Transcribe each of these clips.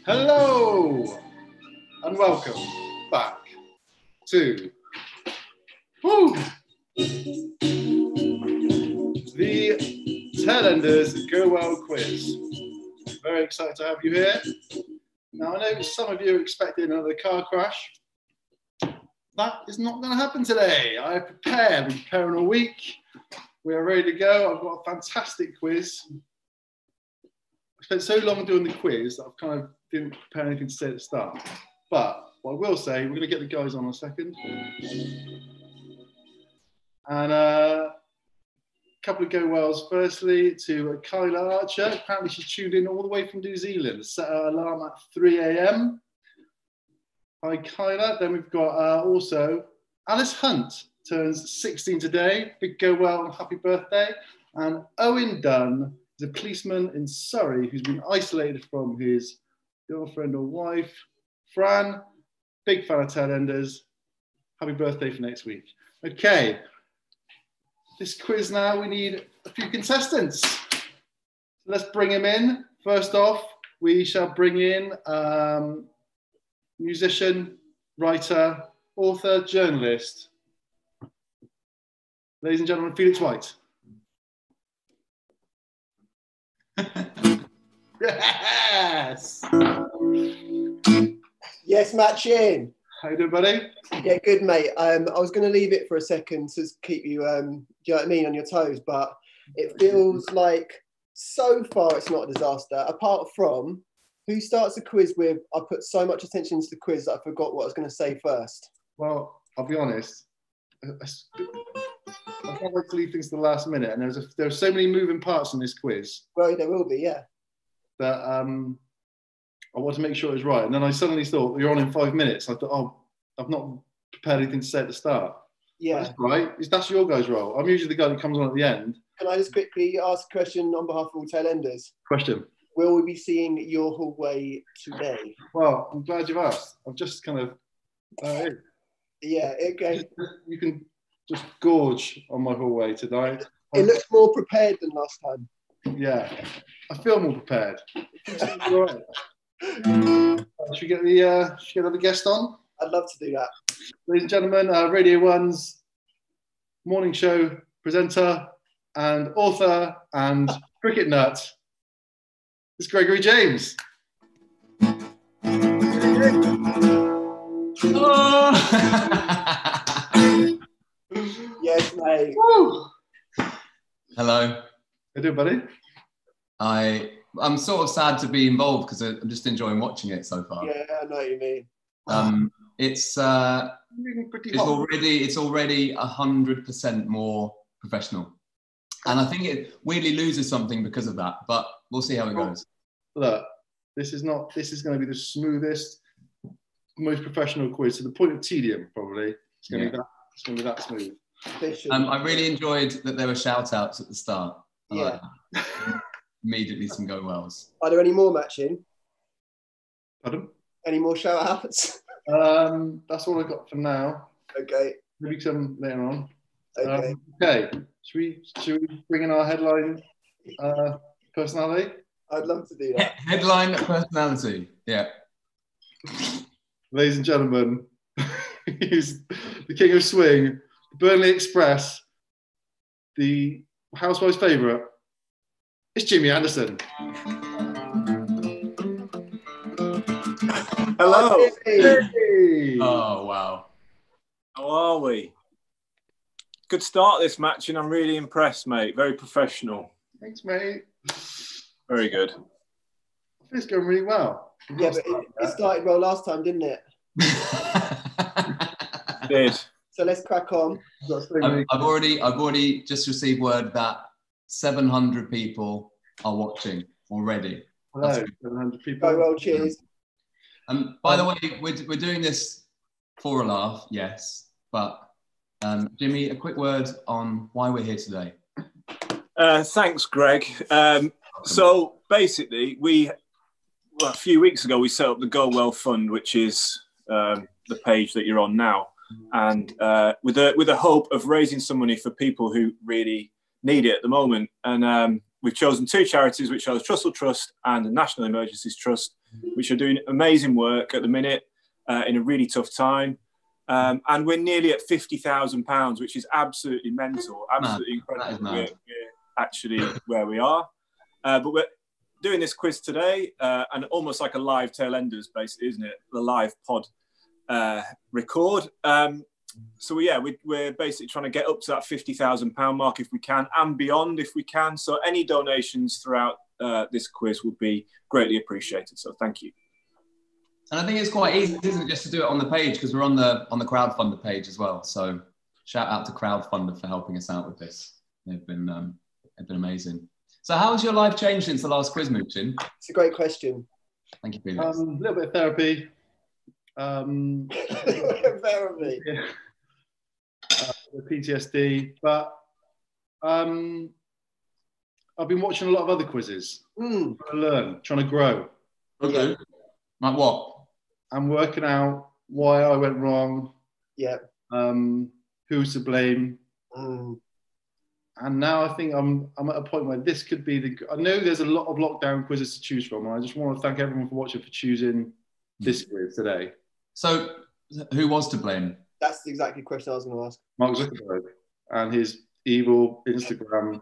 Hello and welcome back to the Tailenders GoWellQuiz. Very excited to have you here. Now I know some of you are expecting another car crash. That is not going to happen today. I have prepared. We're preparing a week. We are ready to go. I've got a fantastic quiz. I spent so long doing the quiz that I've kind of didn't prepare anything to say at the start. But what I will say, we're going to get the guys on in a second. And a couple of go-wells. Firstly, to Kyla Archer. Apparently she's tuned in all the way from New Zealand. Set her alarm at 3 a.m. Hi, Kyla. Then we've got also Alice Hunt, turns 16 today. Big go-well and happy birthday. And Owen Dunn is a policeman in Surrey who's been isolated from his girlfriend or wife. Fran, big fan of Tailenders. Happy birthday for next week. Okay, this quiz now, we need a few contestants. Let's bring them in. First off, we shall bring in musician, writer, author, journalist. Ladies and gentlemen, Felix White. Yes! Yes, Matt Sheehan. How you doing, buddy? Yeah, good, mate. I was going to leave it for a second to keep you, do you know what I mean, on your toes, but it feels like so far it's not a disaster, apart from who starts a quiz with, I put so much attention into the quiz that I forgot what I was going to say first. Well, I'll be honest. I can't wait to leave things to the last minute, and there are so many moving parts in this quiz. Well, there will be, yeah. That I want to make sure it was right, and then I suddenly thought you're on in 5 minutes. I thought, oh, I've not prepared anything to say at the start. Yeah, that's right. That's your guys' role. I'm usually the guy that comes on at the end. Can I just quickly ask a question on behalf of all Tailenders? Question. Will we be seeing your hallway today? Well, I'm glad you've asked. I've just kind of. Yeah. Okay. You can just gorge on my hallway tonight. It looks more prepared than last time. Yeah, I feel more prepared. All right. Should we get the other guest on? I'd love to do that. Ladies and gentlemen, Radio 1's morning show presenter and author and cricket nut, it's Gregory James. Oh. Yes, mate. Woo. Hello. How you doing, buddy? I'm sort of sad to be involved because I'm just enjoying watching it so far. Yeah, I know what you mean. It's already 100% more professional, and I think it weirdly loses something because of that. But we'll see how it goes. Look, this is going to be the smoothest, most professional quiz to the point of tedium. Probably it's going to be that. It's going to be that smooth. I really enjoyed that there were shout outs at the start. Yeah. Immediately some go wells. Are there any more matching? Pardon? Any more shout outs? That's all I got for now. Okay. Maybe some later on. Okay. Okay. Should we bring in our headline personality? I'd love to do that. Headline personality. Yeah. Ladies and gentlemen, he's the king of swing, the Burnley Express, the housewife's favourite. It's Jimmy Anderson. Hello. Hey. Oh, wow. How are we? Good start this match, and I'm really impressed, mate. Very professional. Thanks, mate. Very good. It's going really well. Yeah, but it started well last time, didn't it? Did. So let's crack on. I've already just received word that 700 people are watching already. Hello, 700 people. Go well, cheers. By the way, we're doing this for a laugh, yes, but Jimmy, a quick word on why we're here today. Thanks, Greg. So basically, a few weeks ago, we set up the Go Well Fund, which is the page that you're on now, and with a hope of raising some money for people who really need it at the moment. And we've chosen two charities, which are the Trussell Trust and the National Emergencies Trust, which are doing amazing work at the minute in a really tough time. And we're nearly at £50,000, which is absolutely mental, absolutely incredible. We're actually where we are. But we're doing this quiz today, and almost like a live Tailenders, basically, isn't it? The live pod record. So we're basically trying to get up to that £50,000 mark if we can, and beyond if we can. So any donations throughout this quiz would be greatly appreciated. So thank you. And I think it's quite easy, isn't it, just to do it on the page, because we're on the crowdfunder page as well. So shout out to crowdfunder for helping us out with this. They've been amazing. So how has your life changed since the last quiz, Muchin? It's a great question. Thank you, Felix. A little bit of therapy. Therapy. Yeah. PTSD, but I've been watching a lot of other quizzes. Trying to learn, trying to grow. Okay. Like what? I'm working out why I went wrong. Yeah. Who's to blame? And now I think I'm at a point where this could be I know there's a lot of lockdown quizzes to choose from, and I just want to thank everyone for watching, for choosing this quiz today. So, who was to blame? That's the exact question I was going to ask. Mark Zuckerberg and his evil Instagram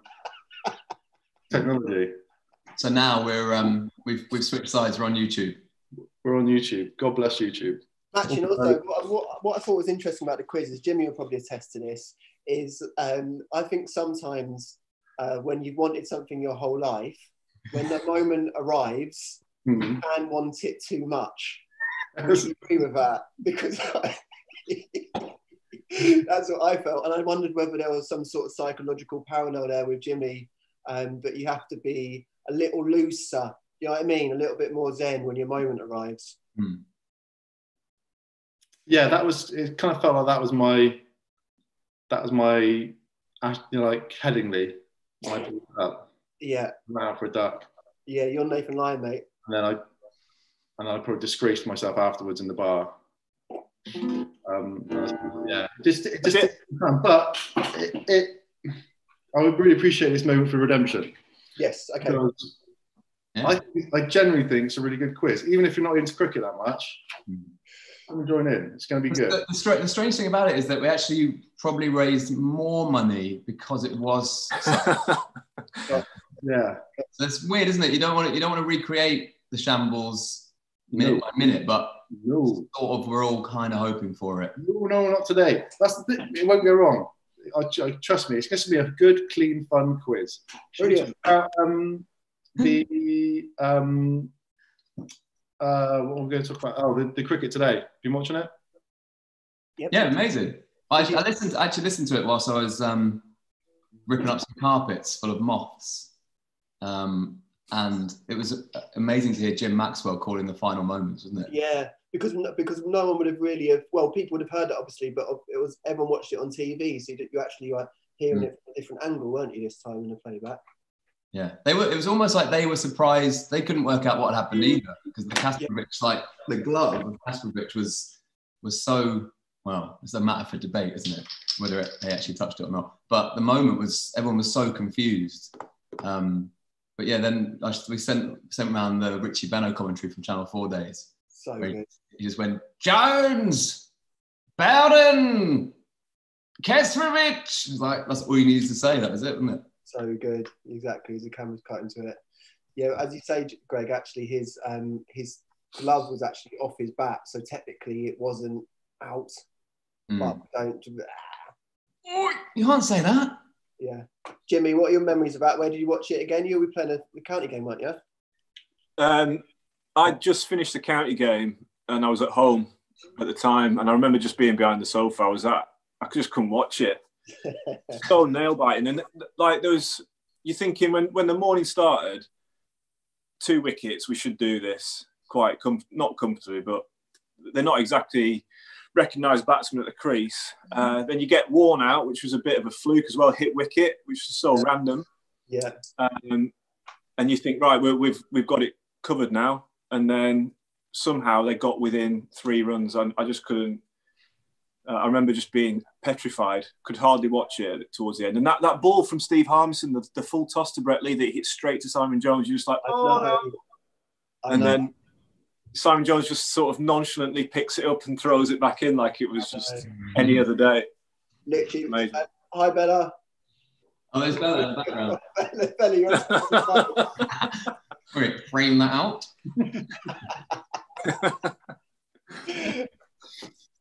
technology. So now we've switched sides. We're on YouTube. We're on YouTube. God bless YouTube. Actually, also, what I thought was interesting about the quiz is, Jimmy will probably attest to this, is I think sometimes when you've wanted something your whole life, when the moment arrives, you can want it too much. I agree with that, because that's what I felt. And I wondered whether there was some sort of psychological parallel there with Jimmy, that you have to be a little looser, you know what I mean? A little bit more zen when your moment arrives. Yeah, it kind of felt like that was my like Headingley when I blew up. Yeah. Ran out for a duck. Yeah, you're Nathan Lyon, mate. And then I probably disgraced myself afterwards in the bar. Yeah, but I would really appreciate this moment for redemption. Yes, okay. I generally think it's a really good quiz, even if you're not into cricket that much. I'm joining in. It's going to be good. The strange thing about it is that we actually probably raised more money because it was. Yeah. So it's weird, isn't it? You don't want to recreate the shambles minute by minute, but sort of we're all kind of hoping for it. No, not today. That's the thing. It won't go wrong. Trust me. It's going to be a good, clean, fun quiz. Brilliant. What we're going to talk about? Oh, the cricket today. Have you been watching it? Yep. Yeah, amazing. I actually listened to it whilst I was ripping up some carpets full of moths, and it was amazing to hear Jim Maxwell calling the final moments, wasn't it? Yeah, because no one would have really people would have heard it obviously, but everyone watched it on TV, so you actually were hearing it from a different angle, weren't you, this time in the playback? Yeah, it was almost like they were surprised. They couldn't work out what had happened either, because the Kasparovich, like the glove of Kasparovich was so, well, it's a matter for debate, isn't it? Whether they actually touched it or not. But the moment everyone was so confused. But yeah, then we sent around the Richie Benno commentary from Channel 4 days. So good. He just went, Jones, Bowden, Kasparovich. It's like, that's all you needed to say. That was it, wasn't it? So good, exactly, as the camera's cut into it. Yeah, as you say, Greg, actually his glove was actually off his bat, so technically it wasn't out. But you can't say that. Yeah. Jimmy, what are your memories about? Where did you watch it again? You'll be playing the county game, weren't you? I just finished the county game and I was at home at the time, and I remember just being behind the sofa. I just couldn't watch it. So nail biting, and like you're thinking when the morning started, 2 wickets, we should do this quite not comfortably, but they're not exactly recognised batsmen at the crease. Then you get worn out, which was a bit of a fluke as well, hit wicket, which was so random. Yeah. And you think, right, we've got it covered now, and then somehow they got within 3 runs. I just couldn't. I remember just being petrified, could hardly watch it towards the end. And that ball from Steve Harmison, the full toss to Brett Lee that hit straight to Simon Jones, you're just like, oh no. And then Simon Jones just sort of nonchalantly picks it up and throws it back in like it was just any other day. Literally. Hi, Bella. Oh, there's Bella in the background. Bella, you're on. Okay, frame that out.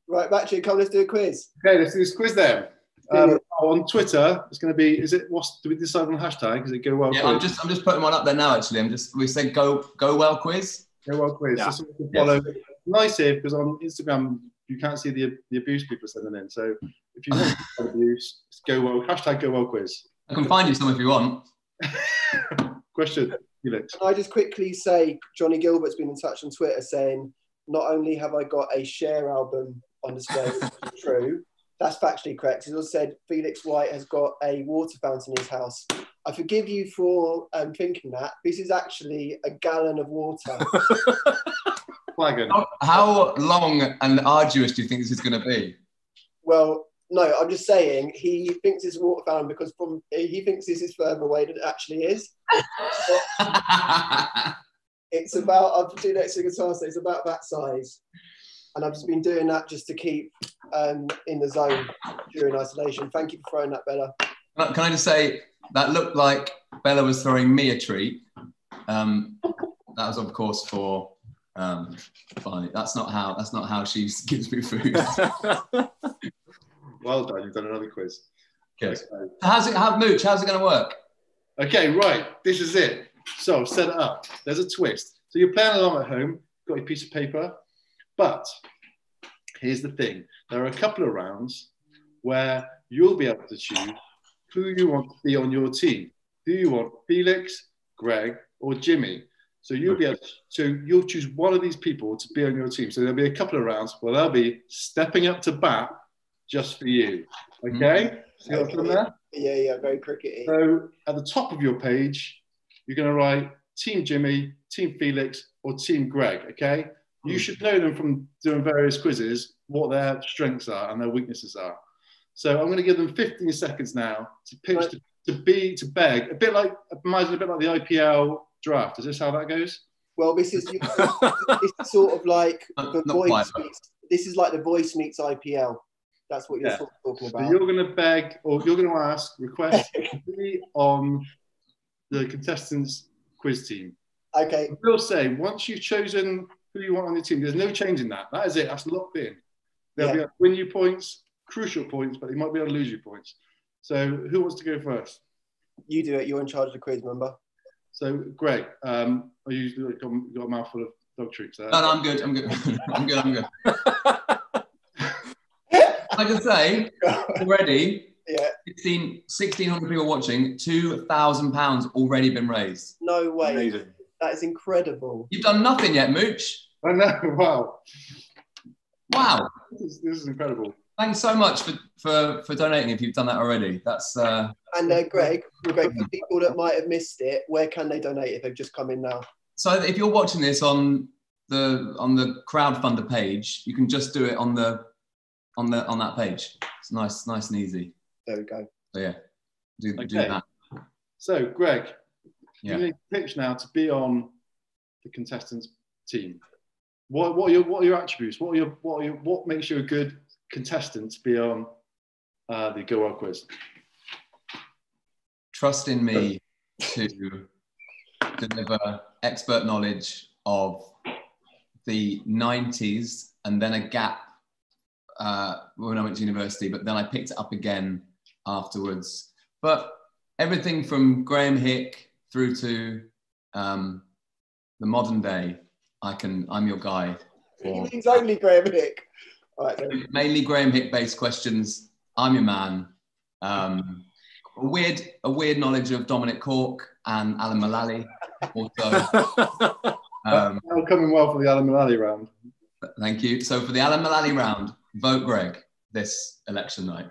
Right, Matthew, come, let's do a quiz. Okay, let's do this quiz then. On Twitter, it's going to be. Do we decide on the hashtag? Is it GoWellQuiz? Yeah, I'm just putting one up there now. Actually, we said GoWellQuiz. GoWellQuiz. Yeah. So we can follow. Nice here because on Instagram you can't see the abuse people are sending in. So if you want to abuse, it's hashtag GoWellQuiz. I can find you some if you want. Question, Felix. Can I just quickly say, Johnny Gilbert's been in touch on Twitter saying, not only have I got a Cher album on display, which is true, that's factually correct. He's also said Felix White has got a water fountain in his house. I forgive you for thinking that. This is actually a gallon of water. Flagon. How long and arduous do you think this is going to be? Well, no, I'm just saying he thinks it's a water fountain because he thinks this is further away than it actually is. It's about, I've been next to the guitar, so it's about that size. And I've just been doing that just to keep in the zone during isolation. Thank you for throwing that, Bella. Can I just say, that looked like Bella was throwing me a treat. That was, of course, for fine. That's not how she gives me food. Well done, you've done another quiz. Okay. Mooch, how's it going to work? Okay, right, this is it. So I've set it up. There's a twist. So you're playing along at home, got your piece of paper, but here's the thing. There are a couple of rounds where you'll be able to choose who you want to be on your team. Do you want Felix, Greg, or Jimmy? So you'll be able to, you'll choose one of these people to be on your team. So there'll be a couple of rounds where they'll be stepping up to bat just for you. Okay? See what I've done there? Yeah, very crickety. So at the top of your page, you're going to write Team Jimmy, Team Felix, or Team Greg, okay? You should know them from doing various quizzes, what their strengths are and their weaknesses are. So I'm going to give them 15 seconds now to pitch, to beg, a bit like the IPL draft. Is this how that goes? Well, this is sort of like the Voice meets, this is like the Voice meets IPL. That's what you're sort of talking about. So you're going to beg, or you're going to ask, request to be on the contestants' quiz team. Okay. I will say, once you've chosen who you want on your team, there's no change in that. That is it. That's locked in. They'll be able to win you points, crucial points, but they might be able to lose you points. So who wants to go first? You do it. You're in charge of the quiz, remember? So, Greg, are you got a mouthful of dog treats there? No, I'm good. I'm good. I can say already, 1,600 people watching, £2,000 already been raised. No way. Amazing. That is incredible. You've done nothing yet, Mooch. I know. Wow. This is incredible. Thanks so much for donating if you've done that already. That's and Greg, for people that might have missed it, where can they donate if they've just come in now? So if you're watching this on the crowdfunder page, you can just do it on that page. It's nice and easy. There we go. So yeah, do that. So Greg, you need to pitch now to be on the contestants' team. What are your attributes? What makes you a good contestant to be on the GoWellQuiz? Trust in me to deliver expert knowledge of the 90s and then a gap when I went to university, but then I picked it up again afterwards. But everything from Graham Hick through to the modern day, I'm your guy. It's only Graham Hick. All right, then. Mainly Graham Hick based questions. I'm your man. A weird knowledge of Dominic Cork and Alan Mullally. Also, coming well for the Alan Mullally round. Thank you. So for the Alan Mullally round, vote Greg this election night.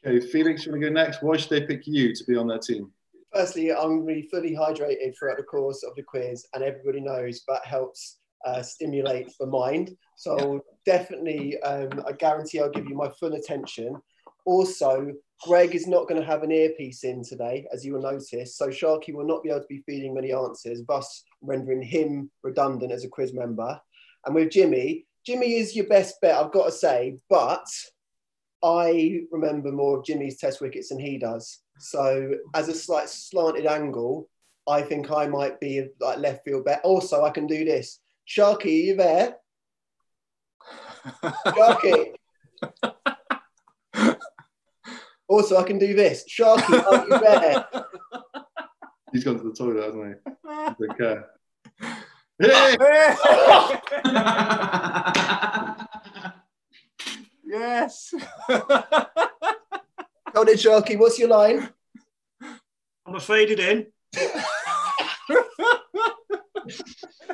Okay, Felix, you want to go next? Why should they pick you to be on their team? Firstly, I'm going to be fully hydrated throughout the course of the quiz, and everybody knows that helps stimulate the mind. So definitely, I guarantee I'll give you my full attention. Also, Greg is not going to have an earpiece in today, as you will notice, so Sharky will not be able to be feeding many answers, thus rendering him redundant as a quiz member. And with Jimmy is your best bet, I've got to say, but I remember more of Jimmy's test wickets than he does. So as a slight slanted angle, I think I might be a like left field bet. Also, I can do this. Sharky, are you there? Sharky. Also, I can do this. Sharky, are you there? He's gone to the toilet, hasn't he? Okay. Yes. Hold it, Sharky. What's your line? I'm a faded in.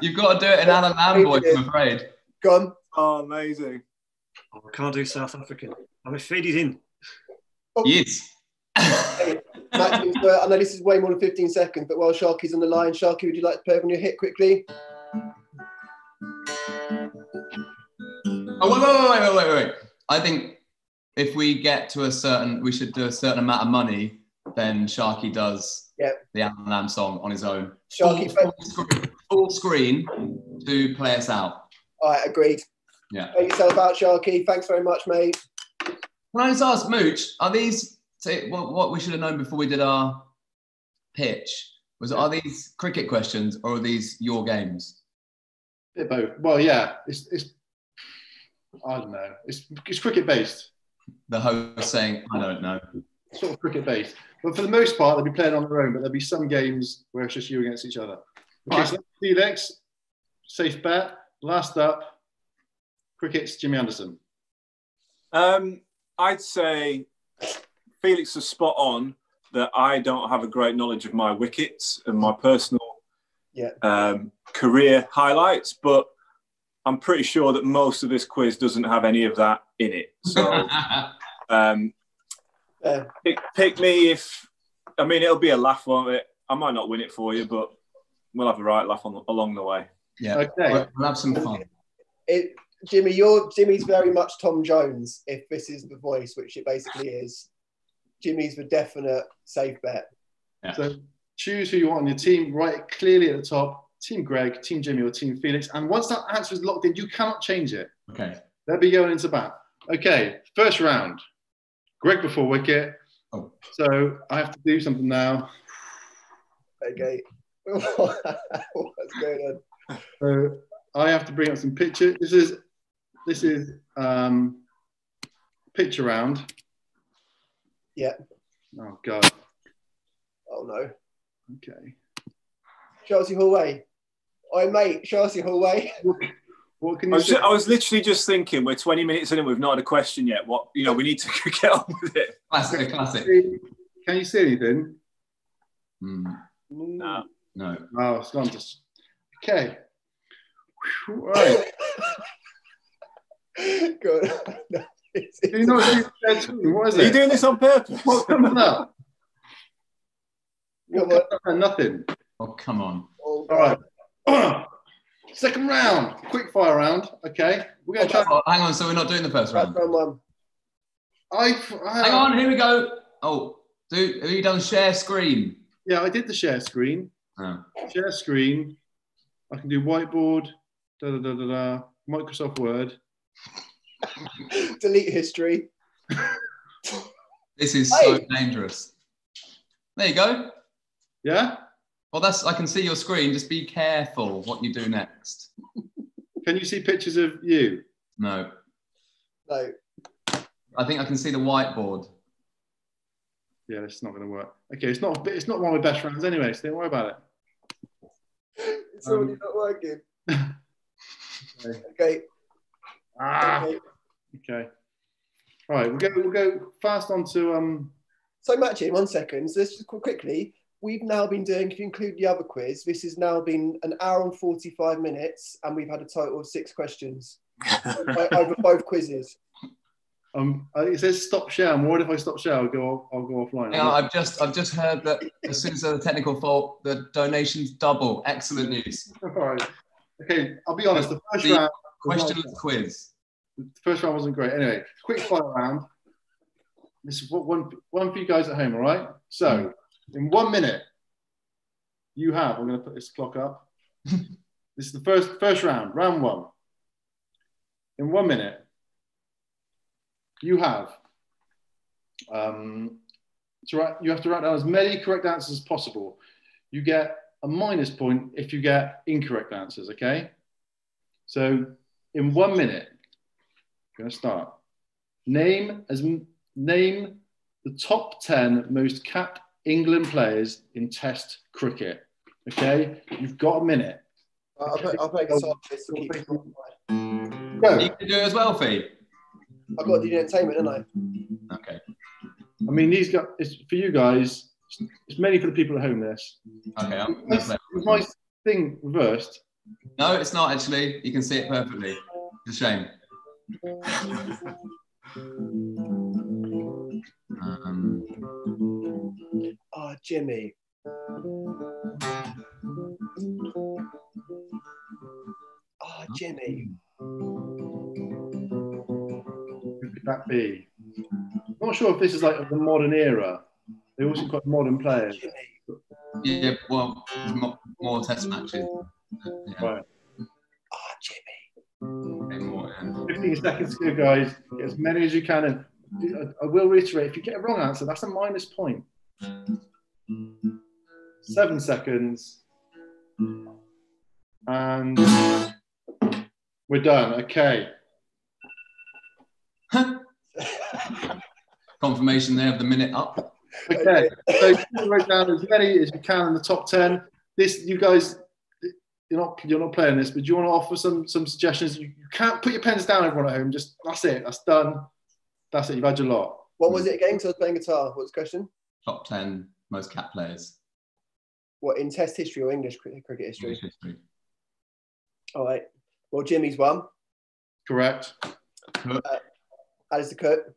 You've got to do it in Alan Lamb voice, I'm afraid. Go on. Oh, amazing. Oh, I can't do South African. I'm a faded in. Oh. Yes. Hey, Matt, I know this is way more than 15 seconds, but while Sharky's on the line, Sharky, would you like to play on your hit quickly? Oh, wait. I think if we get to we should do a certain amount of money, then Sharky does the Alan Lamb song on his own. Sharky, full screen to play us out. All right, agreed. Yeah. Play yourself out, Sharky. Thanks very much, mate. Can I just ask, Mooch, are these, what we should have known before we did our pitch, are these cricket questions or are these your games? They're both. Well, yeah, it's I don't know. It's cricket based. The host saying, I don't know. Sort of cricket based. But for the most part, they'll be playing on their own, but there'll be some games where it's just you against each other. Okay, Right. so Felix, safe bet. Last up, cricket's Jimmy Anderson. I'd say Felix is spot on that I don't have a great knowledge of my wickets and my personal career highlights, but I'm pretty sure that most of this quiz doesn't have any of that in it. So pick me if, I mean, it'll be a laugh, won't it? I might not win it for you, but we'll have a right laugh along the way. Yeah, okay. We'll have some fun. Jimmy's very much Tom Jones, if this is the voice, which it basically is. Jimmy's the definite safe bet. Yeah. So choose who you want on your team, write it clearly at the top. Team Greg, Team Jimmy, or Team Felix. And once that answer is locked in, you cannot change it. Okay. They'll be going into bat. Okay, first round. Greg before wicket. Oh. So I have to do something now. Okay. What's going on? So I have to bring up some pictures. This is picture round. Yeah. Oh God. Oh no. Okay. Chelsea Hallway. Oi mate, Chelsea Hallway. What can you say? I was literally just thinking, we're 20 minutes in and we've not had a question yet. What, we need to get on with it. Classic. Can you see anything? No. Oh, it's gone. Okay. All right. Good. You know what is it? Are you doing this on purpose? What's coming up? Nothing. Oh, come on. Oh, All right. Second round, quick fire round. Okay, we're going to try. Oh, hang on, so we're not doing the first round. Round one. Hang on, here we go. Oh, have you done share screen? Yeah, I did the share screen. Oh. Share screen. I can do whiteboard. Microsoft Word. Delete history. This is so dangerous. There you go. Yeah. Well, I can see your screen. Just be careful what you do next. Can you see pictures of you? No. No. I think I can see the whiteboard. Yeah, it's not going to work. Okay, it's not one of my best rounds anyway, so don't worry about it. It's already not working. Okay. Okay. All right, we'll go fast on to So Matchin, 1 second. So let's just quickly. We've now been doing, if you include the other quiz, this has now been 1 hour and 45 minutes, and we've had a total of 6 questions over both quizzes. It says stop share. I'm worried if I stop share, I'll go offline. Yeah, I've just heard that as soon as there's a technical fault, the donations double. Excellent news. All right. Okay, I'll be honest. The first round. Questionless quiz. The first round wasn't great. Anyway, quick fire round. this is one for you guys at home, all right? So, in 1 minute, you have, I'm going to put this clock up. This is the first round, round one. In 1 minute, you have you have to write down as many correct answers as possible. You get a minus point if you get incorrect answers, okay? So in 1 minute, I'm going to start. Name the top 10 most capped England players in Test cricket. Okay, you've got a minute. I'll make a side list to keep it Go. You can do it as well, Fee. I've got the entertainment, haven't I? Okay. I mean, these guys, it's for you guys. It's mainly for the people at home. This. Okay. Is my thing reversed? No, it's not actually. You can see it perfectly. It's a shame. Oh, Jimmy. Oh, Jimmy. Who could that be? I'm not sure if this is like of the modern era. They all seem quite modern players. Yeah, well, more test matches. Yeah. Right. Oh, Jimmy. Okay, more, yeah. 15 seconds to go, guys. Get as many as you can. And I will reiterate, if you get a wrong answer, that's a minus point. 7 seconds. And we're done. Okay. Confirmation there of the minute up. Okay. So write down as many as you can in the top 10. This, you guys, you're not playing this, but do you want to offer some suggestions? You can't put your pens down, everyone at home. Just that's it. That's done. That's it. You've had your lot. What was it again? So I was playing guitar. What was the question? Top 10 most capped players. What, in Test history or English cricket history? English history. All right. Well, Jimmy's one. Correct. Alistair Cook.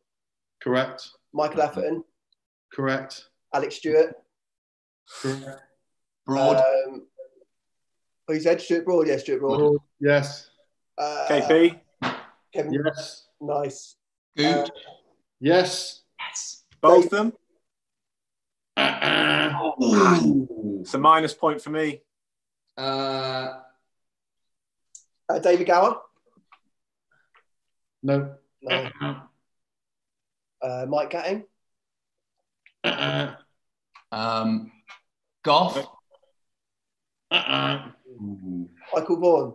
Correct. Michael Atherton. Correct. Alex Stewart. Correct. Broad. Oh, you said Stuart Broad? Yeah, Stuart Broad. Broad. Yes. KP. Kevin. Yes. Nice. Good. Yes. Yes. Both of them. Ooh. It's a minus point for me. David Gower. No. No. Mike Gatting. Goff. Ooh. Michael Vaughan.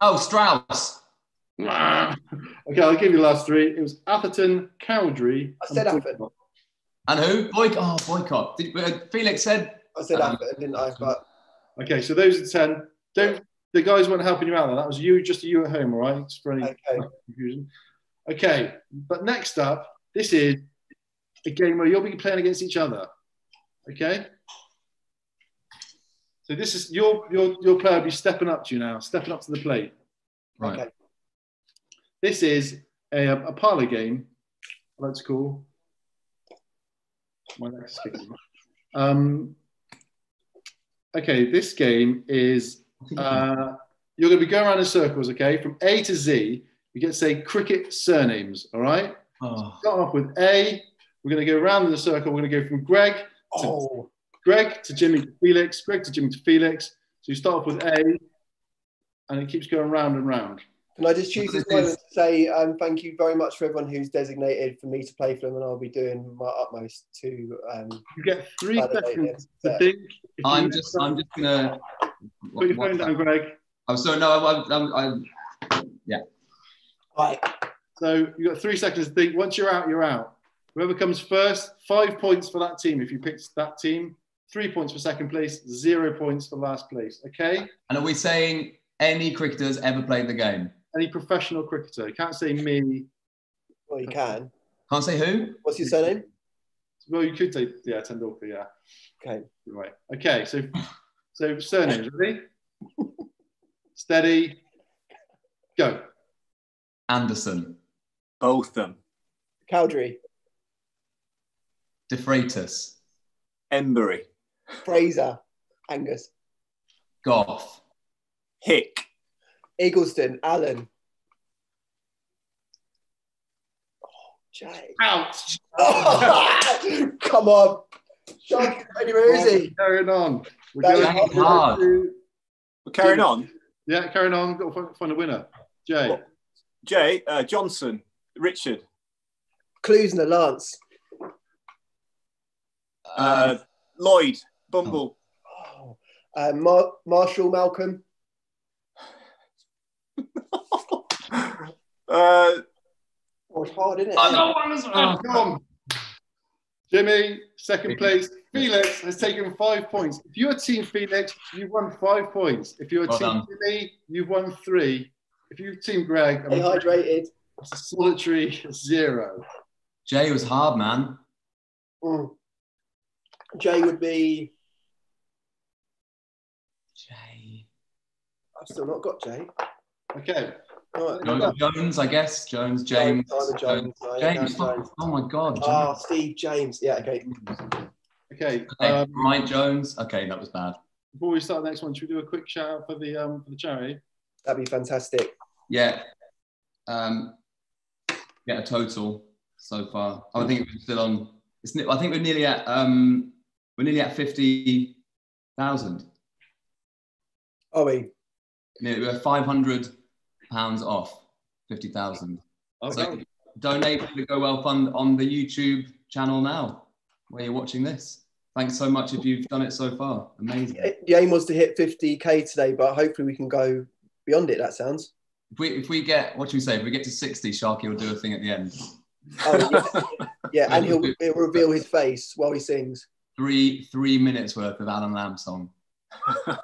Oh, Strauss. Okay, I'll give you the last three. It was Atherton, Cowdrey. I said and Atherton. And who? Boycott. Felix said. I said Atherton, didn't I? But Okay, so those are 10. The guys weren't helping you out there. That was just you at home, all right? Just for any confusion. Okay, but next up, this is a game where you'll be playing against each other. Okay? So this is your player will be stepping up to you now, stepping up to the plate. Right. okay. This is a parlour game, I like to call. My next kicking. Okay, this game is you're going to be going around in circles, okay? From A to Z, you get to say cricket surnames, all right? Oh. Start off with A. We're going to go around in the circle. We're going to go from Greg to Jimmy to Felix, Greg to Jimmy to Felix. So you start off with A, and it keeps going round and round. Can I just choose this moment to say thank you very much for everyone who's designated for me to play for them, and I'll be doing my utmost to. You get 3 seconds to Yeah. think. I'm just gonna Put your phone down, Greg. I'm sorry. No, I'm yeah. Right. So you got 3 seconds to think. Once you're out, you're out. Whoever comes first, 5 points for that team. If you picked that team, 3 points for second place, 0 points for last place. Okay. And are we saying any cricketers ever played the game? Any professional cricketer. You can't say me. Well, you can. Can't say who. What's your surname? Well, you could say, yeah, Tendulkar, yeah. Okay. Right. Okay, so surnames, ready? Steady. Go. Anderson. Both of them. Cowdrey. De Freitas. Embury. Fraser. Angus. Goff. Hick. Eggleston. Allen. Jay. Out. Come on. Sharky, anywhere is he? Carrying on. We're That going is hard. We're carrying on. Yeah, carrying on. Got to find a winner. Jay. What? Jay, Johnson, Richard, Klusner, Lance. Lloyd, Bumble. Marshall, Malcolm. Oh, it's hard, isn't it? I got one as well. Come on. Jimmy, second place. Felix has taken 5 points. If you're Team Felix, you've won 5 points. If you're Well Team done. Jimmy, you've won 3. If you're Team Greg, Stay hydrated. it's a solitary 0. Jay was hard, man. Jay would be. Jay. I've still not got Jay. Okay. All right. Jones, I guess. James. Simon Jones. James. Jones. Oh my God. Ah, Steve James. Yeah, okay. Okay. Okay, Mike Jones. Okay, that was bad. Before we start the next one, should we do a quick shout out for the charity? That'd be fantastic. Yeah. Get a total so far. I think we're still on. I think we're nearly at 50,000. Are we? We're £500 off 50,000. Okay. So donate to the Go Well Fund on the YouTube channel now, where you're watching this. Thanks so much if you've done it so far. Amazing. The aim was to hit 50k today, but hopefully we can go beyond it. That sounds. If we get, what should we say? If we get to 60, Sharky will do a thing at the end. Oh, yeah, and he'll reveal his face while he sings. 3 minutes worth of Alan Lamb song. A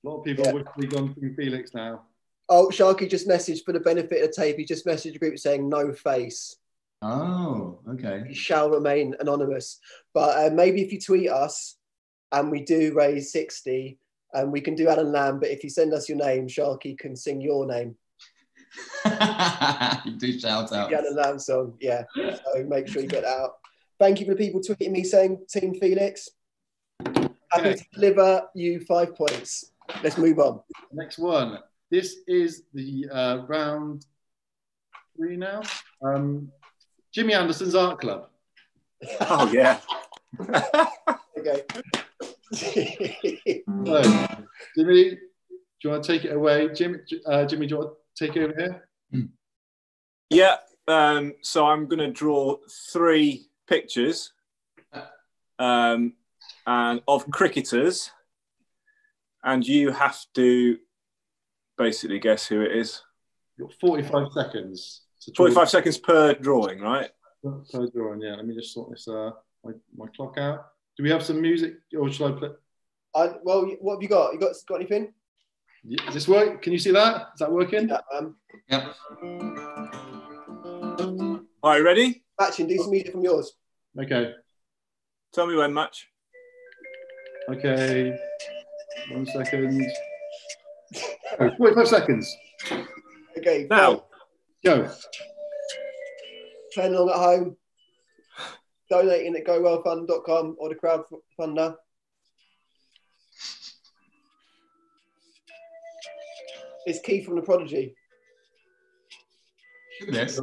lot of people wish we'd gone through Felix now. Oh, Sharky just messaged for the benefit of the tape. He just messaged a group saying no face. Oh, okay. He shall remain anonymous. But maybe if you tweet us and we do raise 60, we can do Alan Lamb. But if you send us your name, Sharky can sing your name. You do shout out. The Alan Lamb song, yeah. So make sure you get that out. Thank you for the people tweeting me saying Team Felix. Happy to deliver you 5 points. Let's move on. Next one. This is the round 3 now. Jimmy Anderson's Art Club. Oh, yeah. Okay. So, Jimmy, do you want to take it away? Jimmy, do you want to take it over here? Yeah. So I'm going to draw 3 pictures and of cricketers, and you have to basically guess who it is. You've got 45 seconds. 45 seconds per drawing, right? Per drawing, yeah. Let me just sort this my clock out. Do we have some music, or should I play? Well, what have you got? You got anything? Does this work? Can you see that? Is that working? Yep. All right, ready? Matching, do some music from yours. Okay. Tell me when, Match. Okay. 1 second. Oh, 45 seconds. Okay. Now. Go. Playing along at home. Donating at GoWellFund.com or the crowdfunder. It's Keith from The Prodigy. Look at this.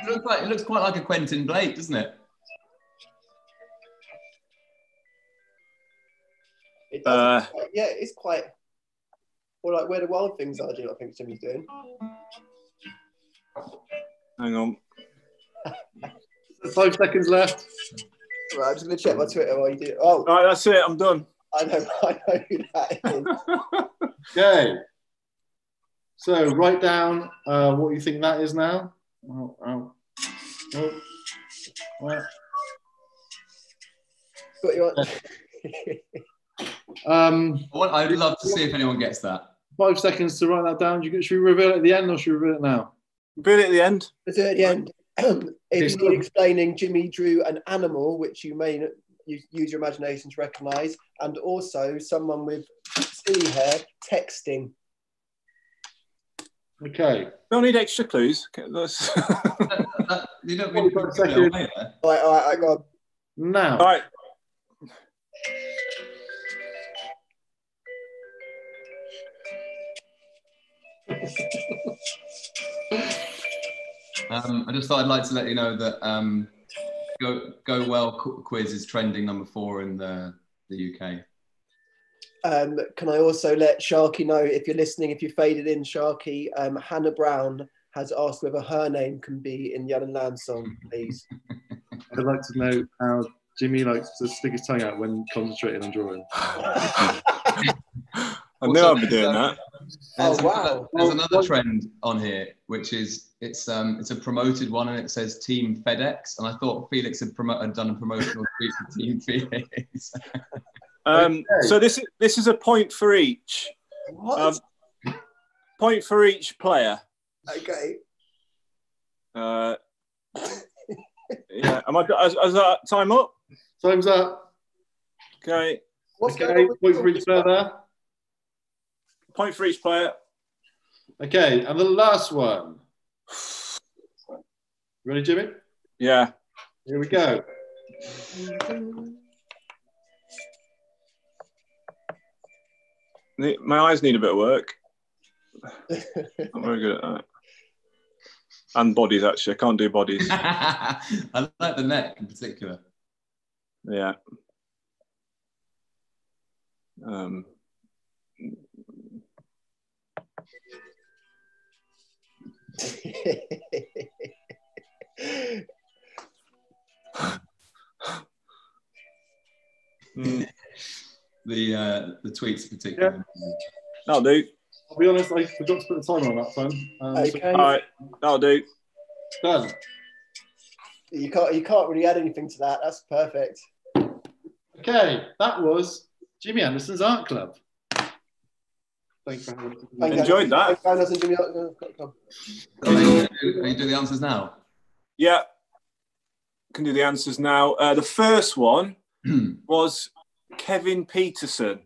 It looks quite like a Quentin Blake, doesn't it? It does. Yeah, it's quite. Or like Where the Wild Things Are, do you know what I think Jimmy's doing? Hang on. 5 seconds left. Right, I'm just going to check my Twitter while you do it. Oh, All right, that's it. I'm done. I know who that is. Okay. So write down what you think that is now. What you want? I'd love to see if anyone gets that. 5 seconds to write that down. Should we reveal it at the end or should we reveal it now? Reveal it at the end. Let's do it at the end. If you need explaining, Jimmy drew an animal, which you may use your imagination to recognise, and also someone with silly hair texting. Okay. Don't need extra clues. You don't really put it away there. All right, go on. Now. All right. I just thought I'd like to let you know that GoWellQuiz is trending #4 in the UK. Can I also let Sharky know, if you're listening, if you faded in, Sharky, Hannah Brown has asked whether her name can be in the Young and Lamb song, please. I'd like to know how Jimmy likes to stick his tongue out when concentrating on drawing. I knew I'd be doing that. There's another trend on here, which is it's a promoted one, and it says Team FedEx. And I thought Felix had done a promotional tweet for Team Felix. So this is a point for each. What? Point for each player. Okay. Yeah. Is that time up? Time's up. Okay. What's Okay, going on with point for each player. Point for each player. Okay, and the last one. Ready, Jimmy? Yeah. Here we go. My eyes need a bit of work. I'm very good at that. And bodies, actually. I can't do bodies. I like the neck in particular. Yeah. The tweets in particular. Yeah. That'll do. I'll be honest, I forgot to put the timer on that time. Okay. All right. That'll do. Done. You can't really add anything to that. That's perfect. Okay, that was Jimmy Anderson's Art Club. Thank you for having me. Enjoyed that. Are you doing the answers now? Yeah. Can do the answers now. The first one was Kevin Peterson.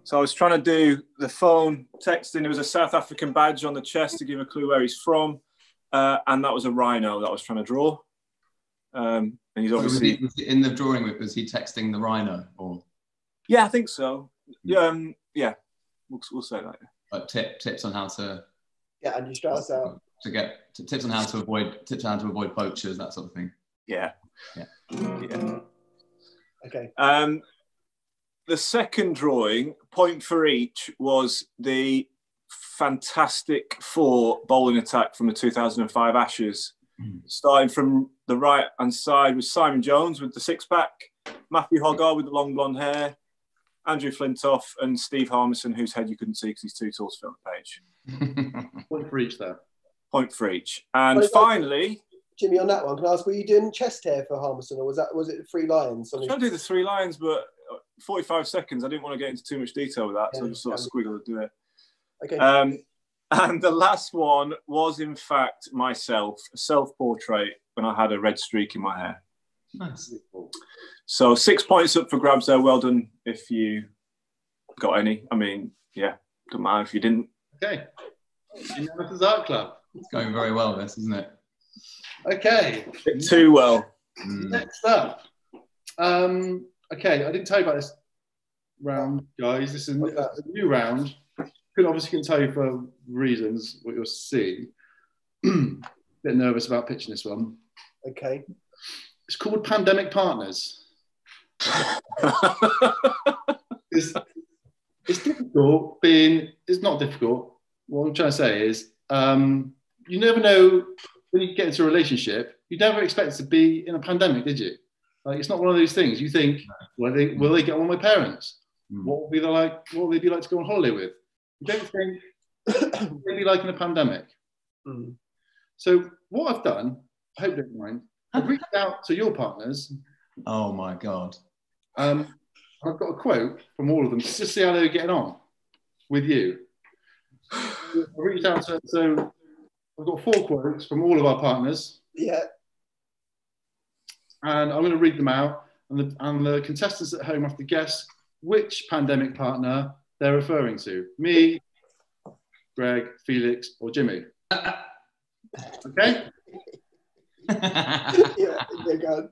So I was trying to do the phone texting. There was a South African badge on the chest to give a clue where he's from. And that was a rhino that I was trying to draw. And he's obviously... Was he in the drawing, was he texting the rhino? Or? Yeah, I think so. Yeah. We'll say that. Like tips on how to... Yeah, and you stress out. To get tips on how to avoid poachers, that sort of thing. Yeah. Okay. The second drawing, point for each, was the Fantastic Four bowling attack from the 2005 Ashes. Starting from the right-hand side was Simon Jones with the six-pack, Matthew Hogarth with the long blonde hair, Andrew Flintoff, and Steve Harmison, whose head you couldn't see because he's too tall to fill the page. Point for each there. Point for each. And finally... Jimmy, on that one, can I ask, were you doing chest hair for Harmison, or was it 3 lions? I was trying to do the 3 lions, but 45 seconds, I didn't want to get into too much detail with that, so I just sort of squiggled to do it. Okay. And the last one was, in fact, myself, a self-portrait when I had a red streak in my hair. Nice. So 6 points up for grabs there. Well done if you got any. I mean, yeah, doesn't matter if you didn't. Okay. Jimmy Anderson's Art Club. It's going very well, this, isn't it? Okay. Too well. Next up. Okay, I didn't tell you about this round, guys. This is a new round. Couldn't tell you for reasons what you'll see. Bit nervous about pitching this one. Okay. It's called Pandemic Partners. It's difficult it's not difficult. What I'm trying to say is you never know when you get into a relationship, you never expect to be in a pandemic, did you? Like, it's not one of those things. You think, will they get on with my parents? What will they be like to go on holiday with? You don't think they'd be like in a pandemic. So what I've done, I hope you don't mind, I've reached out to your partners. Oh my God. I've got a quote from all of them just to see how they're getting on with you. I reached out to, so I've got 4 quotes from all of our partners. Yeah. And I'm going to read them out, and the contestants at home have to guess which pandemic partner they're referring to. Me, Greg, Felix, or Jimmy. Okay? Yeah, go.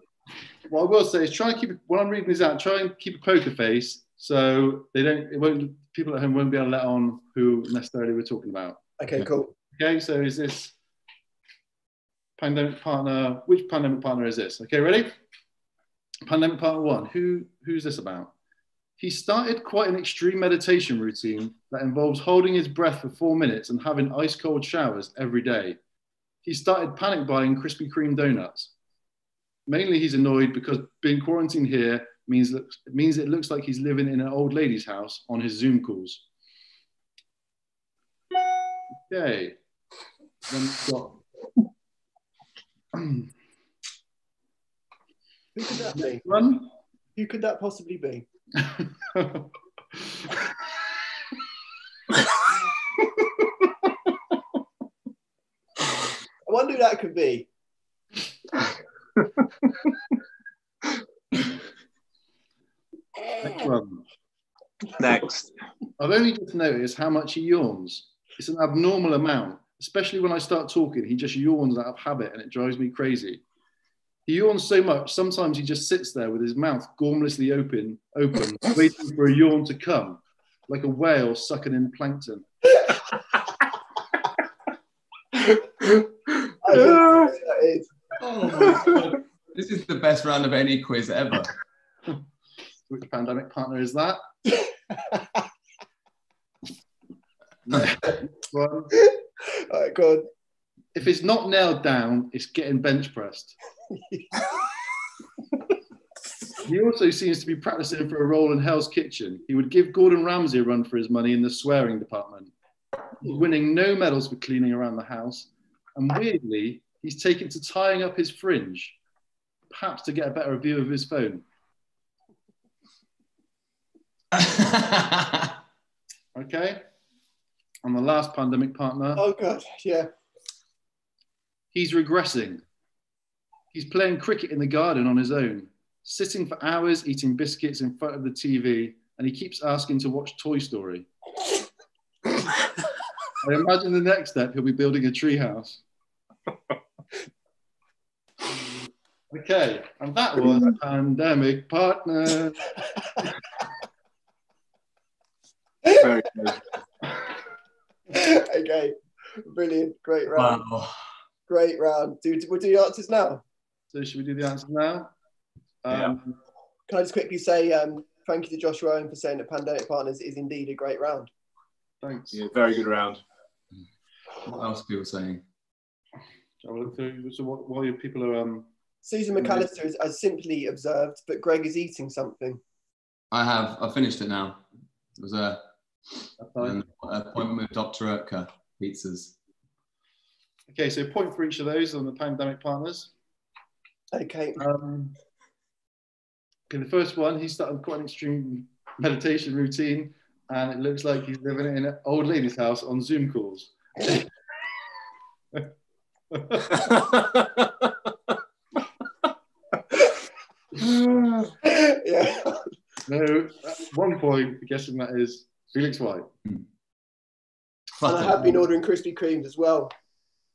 What I will say is when I'm reading these out, try and keep a poker face So people at home won't be able to let on who necessarily we're talking about. Okay, cool. Okay, so is this pandemic partner? Which pandemic partner is this? Okay, ready? Pandemic partner 1. Who's this about? He started quite an extreme meditation routine that involves holding his breath for 4 minutes and having ice cold showers every day. He started panic buying Krispy Kreme donuts. Mainly he's annoyed because being quarantined here means it looks like he's living in an old lady's house on his Zoom calls. Okay. Then we've got Who could that be? one. Who could that possibly be? I wonder who that could be. Next one. Next. I've only just noticed how much he yawns. It's an abnormal amount, especially when I start talking. He just yawns out of habit and it drives me crazy. He yawns so much, sometimes he just sits there with his mouth gormlessly open, waiting for a yawn to come, like a whale sucking in plankton. Oh my God. This is the best round of any quiz ever. Which pandemic partner is that? One. All right, go on. If it's not nailed down, it's getting bench pressed. He also seems to be practicing for a role in Hell's Kitchen. He would give Gordon Ramsay a run for his money in the swearing department. He's winning no medals for cleaning around the house. And weirdly, he's taken to tying up his fringe, perhaps to get a better view of his phone. Okay. And the last pandemic partner. Oh, God, yeah. He's regressing. He's playing cricket in the garden on his own, sitting for hours eating biscuits in front of the TV, and he keeps asking to watch Toy Story. I imagine the next step, he'll be building a treehouse. Okay, and that was Pandemic Partner. Very good. Okay, brilliant. Great round. Wow. Great round. We'll do the answers now. So should we do the answers now? Can I just quickly say thank you to Joshua Owen for saying that Pandemic Partners is indeed a great round. Thanks. Yeah, very good round. What else are people saying? Shall we look through? So while your people are... Susan McAllister has simply observed that Greg is eating something. I've finished it now. It was an appointment with Dr. Urtka, pizzas. Okay, so point for each of those on the pandemic partners. Okay. Okay, the first one, he started quite an extreme meditation routine, and it looks like he's living in an old lady's house on Zoom calls. Yeah. No, 1 point for guessing that is Felix White. And I have been ordering Krispy Kremes as well.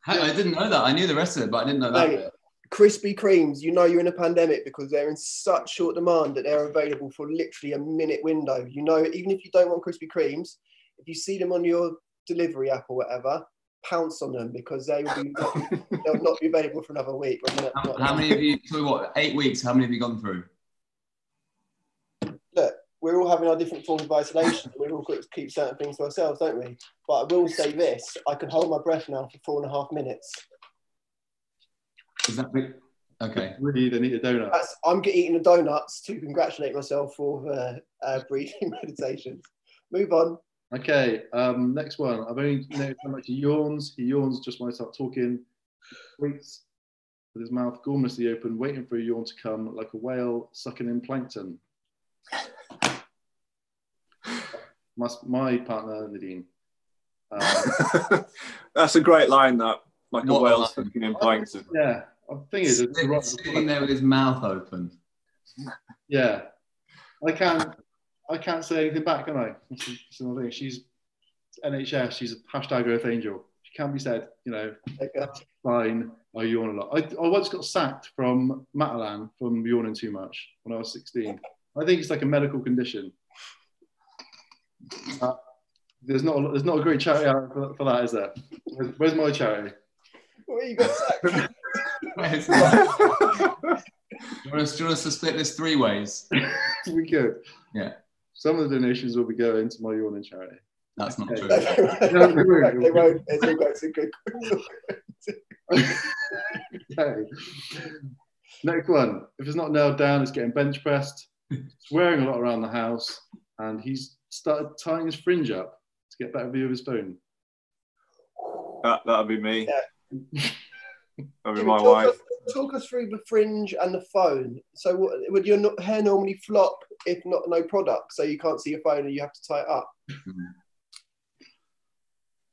I didn't know that. I knew the rest of it, but I didn't know that bit. Krispy Kremes, you know you're in a pandemic because they're in such short demand that they're available for literally a minute window. You know, even if you don't want Krispy Kremes, if you see them on your delivery app or whatever, pounce on them because they'll not be available for another week. How many of you, so what, 8 weeks, how many have you gone through? Look, we're all having our different forms of isolation. We all got to keep certain things to ourselves, don't we? But I will say this, I can hold my breath now for 4.5 minutes. Is that big? Okay. Really, they need a donut. I'm eating the donuts to congratulate myself for breathing meditations. Move on. Okay, next one. I've only noticed how much he yawns. He yawns just when I start talking. Waits with his mouth gormlessly open, waiting for a yawn to come, like a whale sucking in plankton. My partner, Nadine. That's a great line, that. Like a whale sucking in plankton. Yeah, the thing is, sitting there with his mouth open. Yeah, I can't say anything back, can I? That's another thing. She's NHS. She's a hashtag Earth Angel. She can't be said, you know. That's fine. I yawn a lot. I once got sacked from Matalan from yawning too much when I was 16. I think it's like a medical condition. There's not a great charity out for that, is there? Where's my charity? What you got, Zach? Do you want us to split this 3 ways? We could. Yeah. Some of the donations will be going to my yawning charity. That's not true. No, they won't. They won't. It's all good. It's a good. Okay. Next one. If it's not nailed down, it's getting bench pressed. Swearing a lot around the house, and he's started tying his fringe up to get a better view of his phone. That'll be me. Yeah. That'll be my wife. Talk us through the fringe and the phone. So, would your hair normally flop if not no product, so you can't see your phone and you have to tie it up?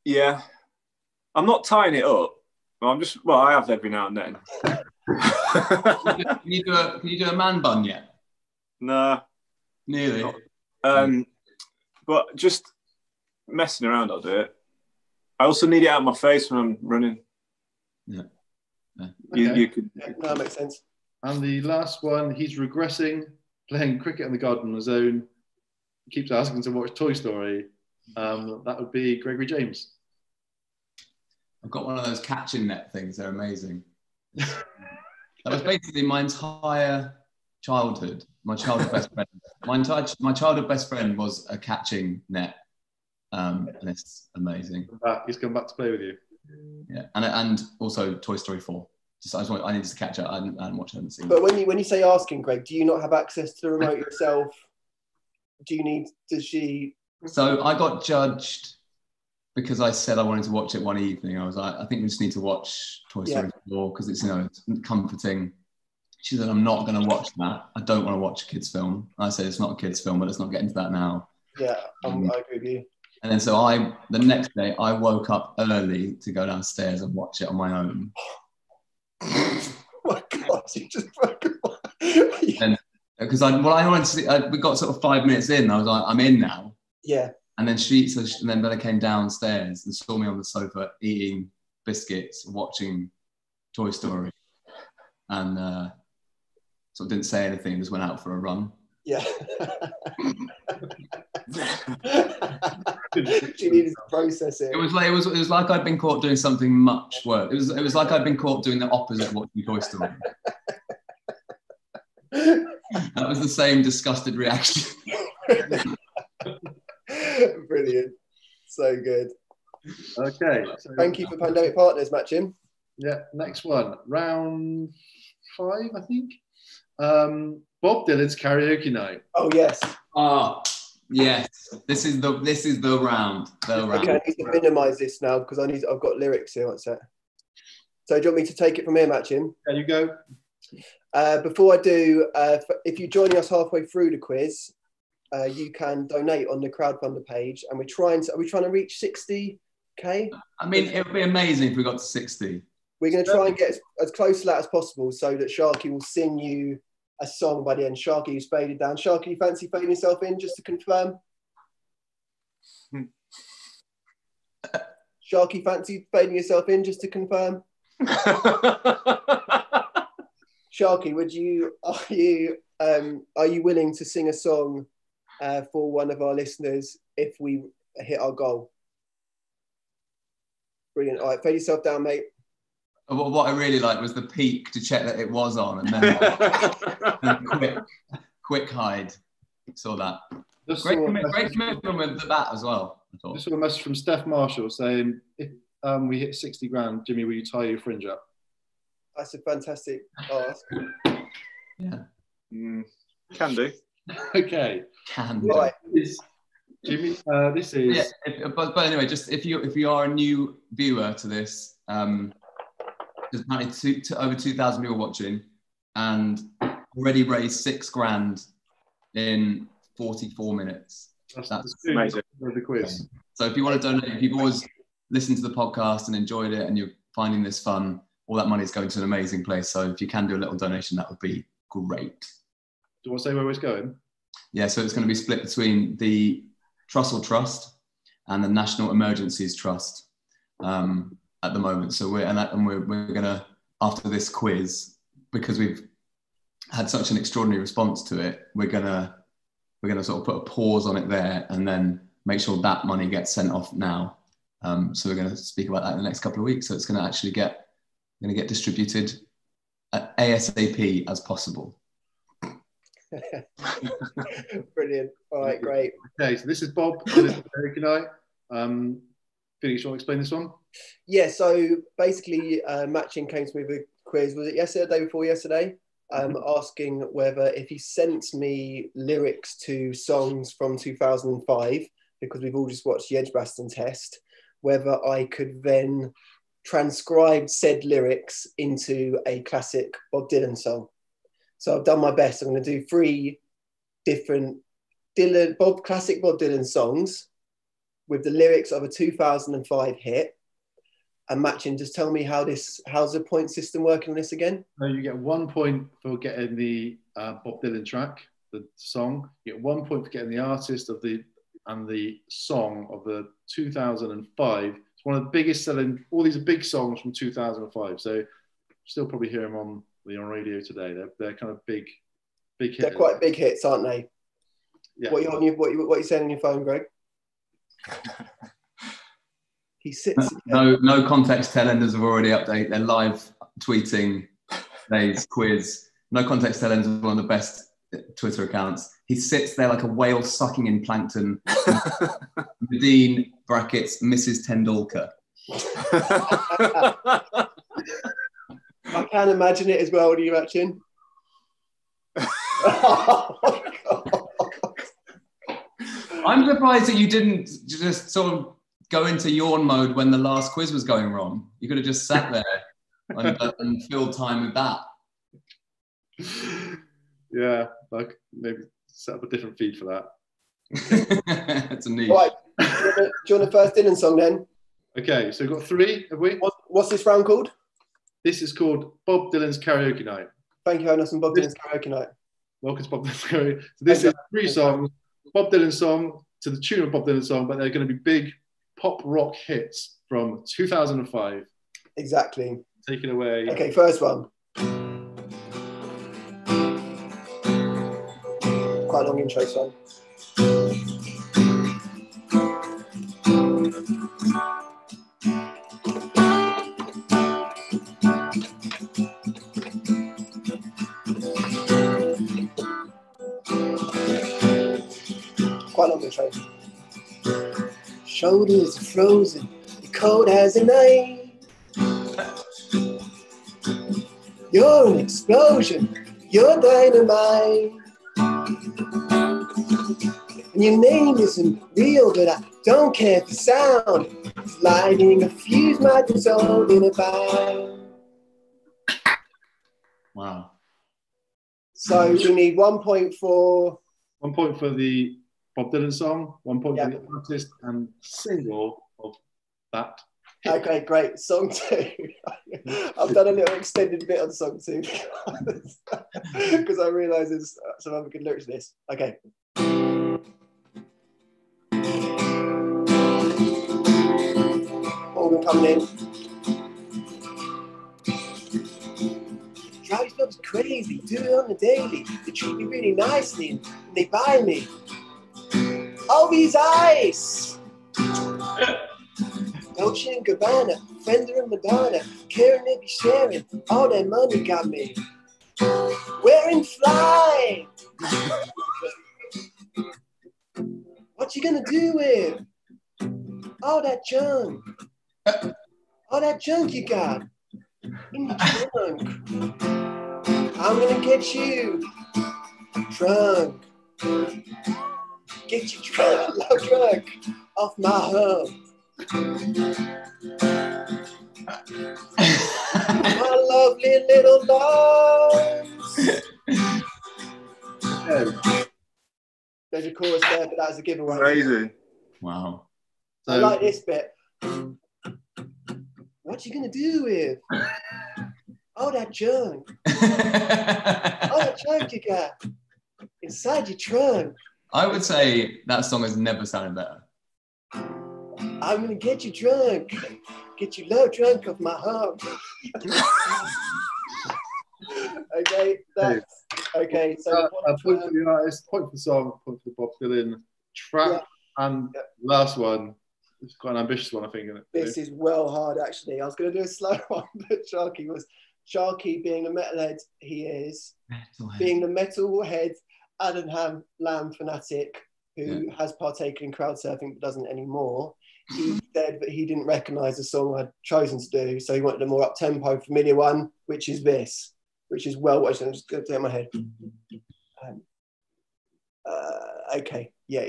Yeah, I'm not tying it up. I have every now and then. Can you do a man bun yet? Nah, Nearly. But just messing around, I'll do it. I also need it out of my face when I'm running. Yeah. You could. Yeah, no, that makes sense. And the last one, he's regressing, playing cricket in the garden on his own. He keeps asking to watch Toy Story. That would be Gregory James. I've got one of those catching net things. They're amazing. That was basically my entire childhood. My childhood best friend. My childhood best friend was a catching net, and it's amazing. He's come back to play with you. Yeah, and also Toy Story 4. I needed to catch up. I hadn't watched it. But when you say asking, Greg, do you not have access to the remote yourself? Does she? So I got judged because I said I wanted to watch it one evening. I was like, I think we just need to watch Toy Story 4 because it's it's comforting. She said, I'm not going to watch that. I don't want to watch a kid's film. I said, it's not a kid's film, but let's not get into that now. Yeah, I agree with you. And then the next day, I woke up early to go downstairs and watch it on my own. Oh my God, you just broke Because I wanted to see, we got sort of 5 minutes in. I was like, I'm in now. Yeah. And then then Bella came downstairs and saw me on the sofa eating biscuits, watching Toy Story, and sort of didn't say anything and just went out for a run. Yeah. She needed to process it. It was like I'd been caught doing something much worse. It was like I'd been caught doing the opposite of watching Toy Story. That was the same disgusted reaction. Brilliant. So good. Okay. So, thank you for Pandemic Partners, matching. Yeah, next one. Round 5, I think. Bob Dylan's karaoke night. Oh yes. Oh yes. This is the round. Okay, I need to minimise this now because I've got lyrics here. What's that? So do you want me to take it from here, matching? There you go. Before I do, if you're joining us halfway through the quiz, you can donate on the crowdfunder page, and are we trying to reach 60k? I mean, it would be amazing if we got to 60. We're going to try and get as close to that as possible so that Sharky will sing you a song by the end. Sharky, you spaded down. Sharky, you fancy fading yourself in just to confirm? Sharky, fancy fading yourself in just to confirm? Sharky, are you willing to sing a song for one of our listeners if we hit our goal? Brilliant. All right, fade yourself down, mate. What I really liked was the peak to check that it was on, and then quick hide. Saw that. Great commitment with the bat as well. I thought. Just saw a message from Steph Marshall saying, if we hit 60 grand, Jimmy, will you tie your fringe up? That's a fantastic ask. Yeah. Can do. Okay. Can do. Right. Jimmy, this is... Yeah, but anyway, just if you are a new viewer to this, there's apparently over 2,000 people watching, and already raised 6 grand in 44 minutes. That's amazing. The quiz. So if you want to donate, if you've always listened to the podcast and enjoyed it, and you're finding this fun, all that money is going to an amazing place. So if you can do a little donation, that would be great. Do you want to say where it's going? Yeah, so it's going to be split between the Trussell Trust and the National Emergencies Trust at the moment. So we're going to, after this quiz, because we've had such an extraordinary response to it, we're going to sort of put a pause on it there, and then make sure that money gets sent off now. So we're going to speak about that in the next couple of weeks. So it's going to actually get distributed ASAP as possible. Brilliant. All right, great. Okay, so this is Bob. Good night. Felix, you want to explain this one? Yeah, so basically Matching came to me with a quiz, was it yesterday, the day before yesterday? Asking whether if he sent me lyrics to songs from 2005, because we've all just watched the Edgbaston test, whether I could then transcribe said lyrics into a classic Bob Dylan song. So I've done my best. I'm going to do 3 different classic Bob Dylan songs with the lyrics of a 2005 hit. And Matching, just tell me how's the point system working on this again? You get 1 point for getting the Bob Dylan track, the song. You get 1 point for getting the artist and the song of the 2005. It's one of the biggest selling. All these are big songs from 2005. So still probably hear them on radio today. They're kind of big hits. They're quite big hits, aren't they? Yeah. What are you saying on your phone, Greg? He sits. No context. Tailenders have already updated. They're live tweeting today's quiz. No context. Tailenders is one of the best Twitter accounts. He sits there like a whale sucking in plankton. Nadine brackets Mrs. Tendulkar. I can imagine it as well. What are you Matching? Oh, I'm surprised that you didn't just sort of go into yawn mode when the last quiz was going wrong. You could have just sat there and filled time with that. Yeah, like maybe set up a different feed for that. It's a niche. right. Do you want the first Dylan song then? Okay, so we've got 3, have we? What's this round called? This is called Bob Dylan's Karaoke Night. Thank you, Jonas, and Bob Dylan's Karaoke Night. Welcome to Bob Dylan's Karaoke. So this is 3 songs, Bob Dylan song to the tune of Bob Dylan song, but they're going to be big pop rock hits from 2005. Exactly. Take it away. Okay, first one. Quite a long intro song. Quite a long intro. Shoulders are frozen, the cold as a knife. You're an explosion, you're dynamite. And your name isn't real, but I don't care for sound. It's lighting a fuse my dissolve in a bound. Wow. So we need 1 point for... 1 point for the Bob Dylan song, 1 point for the artist and single of that hit. Okay, great. Song 2. I've done a little extended bit on song 2 because I realise there's some other good lyrics to this. Okay. Organ coming in. Drive club's crazy, do it on the daily. They treat me really nicely and they buy me all these ice. Dolce and Gabbana, Fender and Madonna, caring they be sharing, all that money got me wearing fly. What you gonna do with all that junk? All that junk you got in the trunk. I'm gonna get you drunk. Get you drunk off my home. My lovely little dogs. There's a chorus there, but that's a giveaway. Crazy. Wow. I like this bit. What you gonna do with all that junk? All that junk you got inside your trunk. I would say that song has never sounded better. I'm gonna get you drunk, get you low drunk off my heart. Okay, that's okay. So a point for the artist, point for the song, point for the Bob Dylan track, And last one, it's quite an ambitious one, I think. Isn't it? This is well hard, actually. I was going to do a slow one, but Sharky, being the metalhead he is, being the metalhead Adam Lamb fanatic who has partaken in crowd surfing but doesn't anymore, he said that he didn't recognise the song I'd chosen to do, so he wanted a more up-tempo, familiar one, which is this, which is well watched. I'm just going to get my head. Okay. Yeah.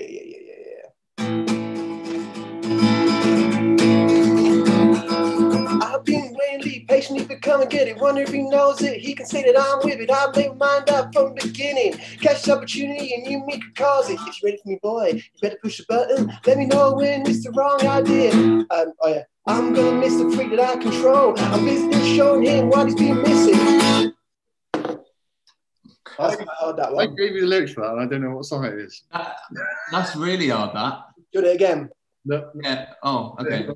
I've been waiting patiently for come and get it. Wonder if he knows it. He can say that I'm with it. I made my mind up from the beginning. Catch the opportunity and you make a cause it. If you're ready for me, boy, you better push the button. Let me know when it's the wrong idea. I'm gonna miss the freak that I control. I'm busy showing him what he's been missing. That's quite hard, that one. I gave you the lyrics for that, and I don't know what song it is. That's really hard, that. Do it again. No. Yeah. Oh, okay.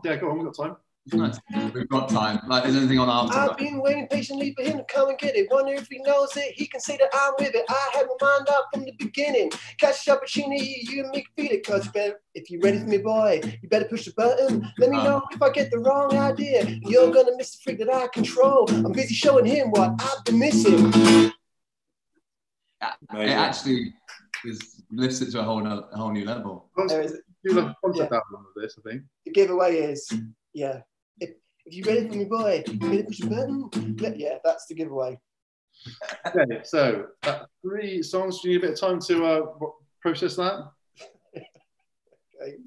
Yeah, go on. We've got time. Nice. We've got time. Like, is there anything on our I've been waiting patiently for him to come and get it. Wonder if he knows it. He can say that I'm with it. I had my mind up from the beginning. Catch the opportunity, you and me feel it. Cause if you're ready for me, boy, you better push the button. Let me know if I get the wrong idea. You're gonna miss the freak that I control. I'm busy showing him what I've been missing. It actually lifts it to a whole new level. There is Do like a concept album of this, I think. the giveaway is, yeah. If you're ready for me, boy, you better push the button. Yeah, that's the giveaway. Okay, so 3 songs. Do you need a bit of time to process that? Okay.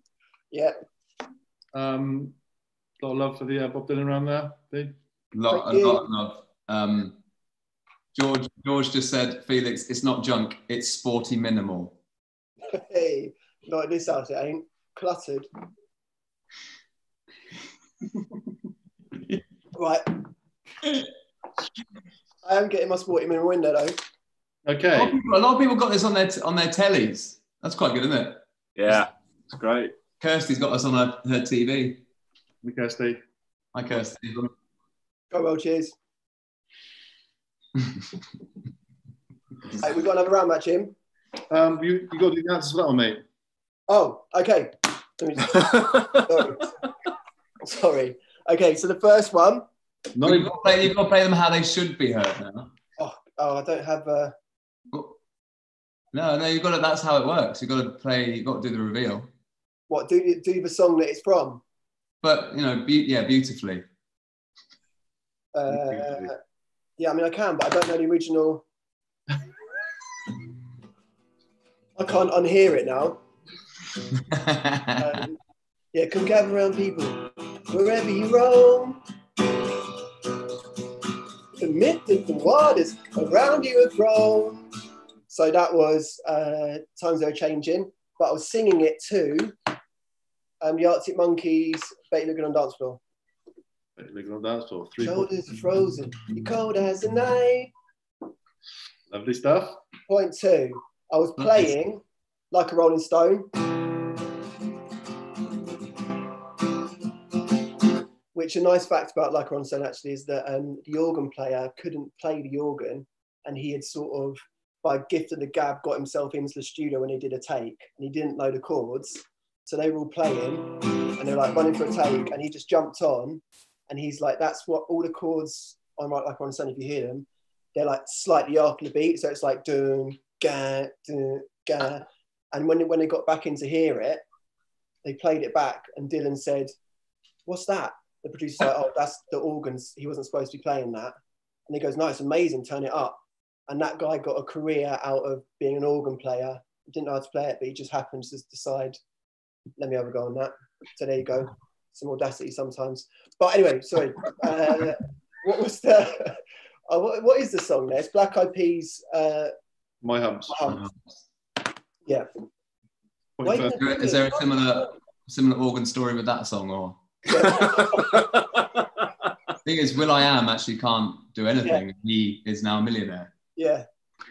Yeah. A lot of love for the Bob Dylan around there. Big. A lot of love. George just said, Felix, it's not junk, it's sporty minimal. Hey, not in this house, it ain't. Cluttered. Right. I am getting my sporty minimal in there, though. Okay. A lot of people got this on their tellies. That's quite good, isn't it? Yeah, it's great. Kirsty's got us on her TV. Hey, Kirsty. Hi, Kirsty. Go well, cheers. Hey, we've got another round match in. You got to do the answers for that one, mate. Oh, okay. Sorry. Okay, so the first one. You've got to play them how they should be heard now. Oh, I don't have. No, you've got to. That's how it works. You've got to play. You've got to do the reveal. What? Do the song that it's from? But beautifully. Yeah, I mean I can, but I don't know the original. I can't unhear it now. Yeah, come gather around people wherever you roam. Admit that the waters around you have grown. So that was Times They Were Changing, but I was singing it to the Arctic Monkeys, Bet You Looking on Dance Floor. Bet You Looking on Dance Floor. Shoulders are frozen, you're cold as the night. Lovely stuff. Point 2, I was playing Like a Rolling Stone, which a nice fact about Like a Rolling Stone actually is that the organ player couldn't play the organ, and he had sort of, by gift of the gab, got himself into the studio when he did a take, and he didn't know the chords, so they were all playing, and they're like running for a take, and he just jumped on, and he's like, that's what all the chords on Like a Rolling Stone, if you hear them, they're like slightly after the beat, so it's like dun ga dun ga. And when they got back in to hear it, they played it back, and Dylan said, "What's that?" The producer's like, "Oh, that's the organs. He wasn't supposed to be playing that." And he goes, "No, it's amazing. Turn it up." And that guy got a career out of being an organ player. He didn't know how to play it, but he just happened to decide, "Let me have a go on that." So there you go. Some audacity sometimes. But anyway, sorry. What was the? What is the song there? It's Black Eyed Peas. My Humps. Yeah. Is there a similar organ story with that song, or? Thing is, will.i.am actually can't do anything. Yeah. He is now a millionaire. Yeah,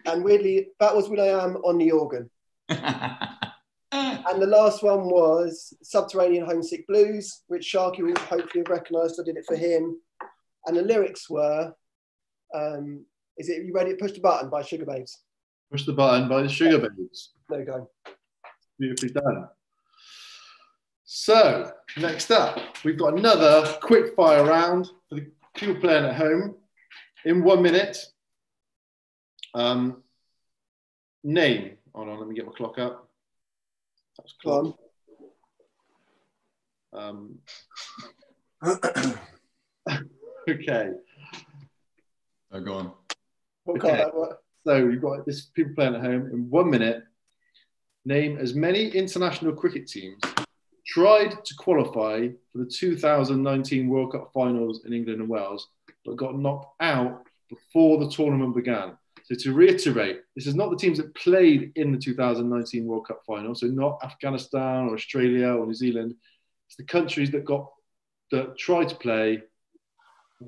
and weirdly, that was will.i.am on the organ. And the last one was Subterranean Homesick Blues, which Sharky will hopefully have recognised. I did it for him. And the lyrics were, is it, you ready to Push the Button by Sugar Babes? Push the Button by the Sugar Babes. There you go. Beautifully done. So, next up, we've got another quick fire round for the people playing at home. In 1 minute, name. Hold on, let me get my clock up. That's clock. Okay. Oh, go on. Okay. So we've got this people playing at home. In 1 minute, name as many international cricket teams tried to qualify for the 2019 World Cup finals in England and Wales, but got knocked out before the tournament began. So to reiterate, this is not the teams that played in the 2019 World Cup final, so not Afghanistan or Australia or New Zealand. It's the countries that tried to play,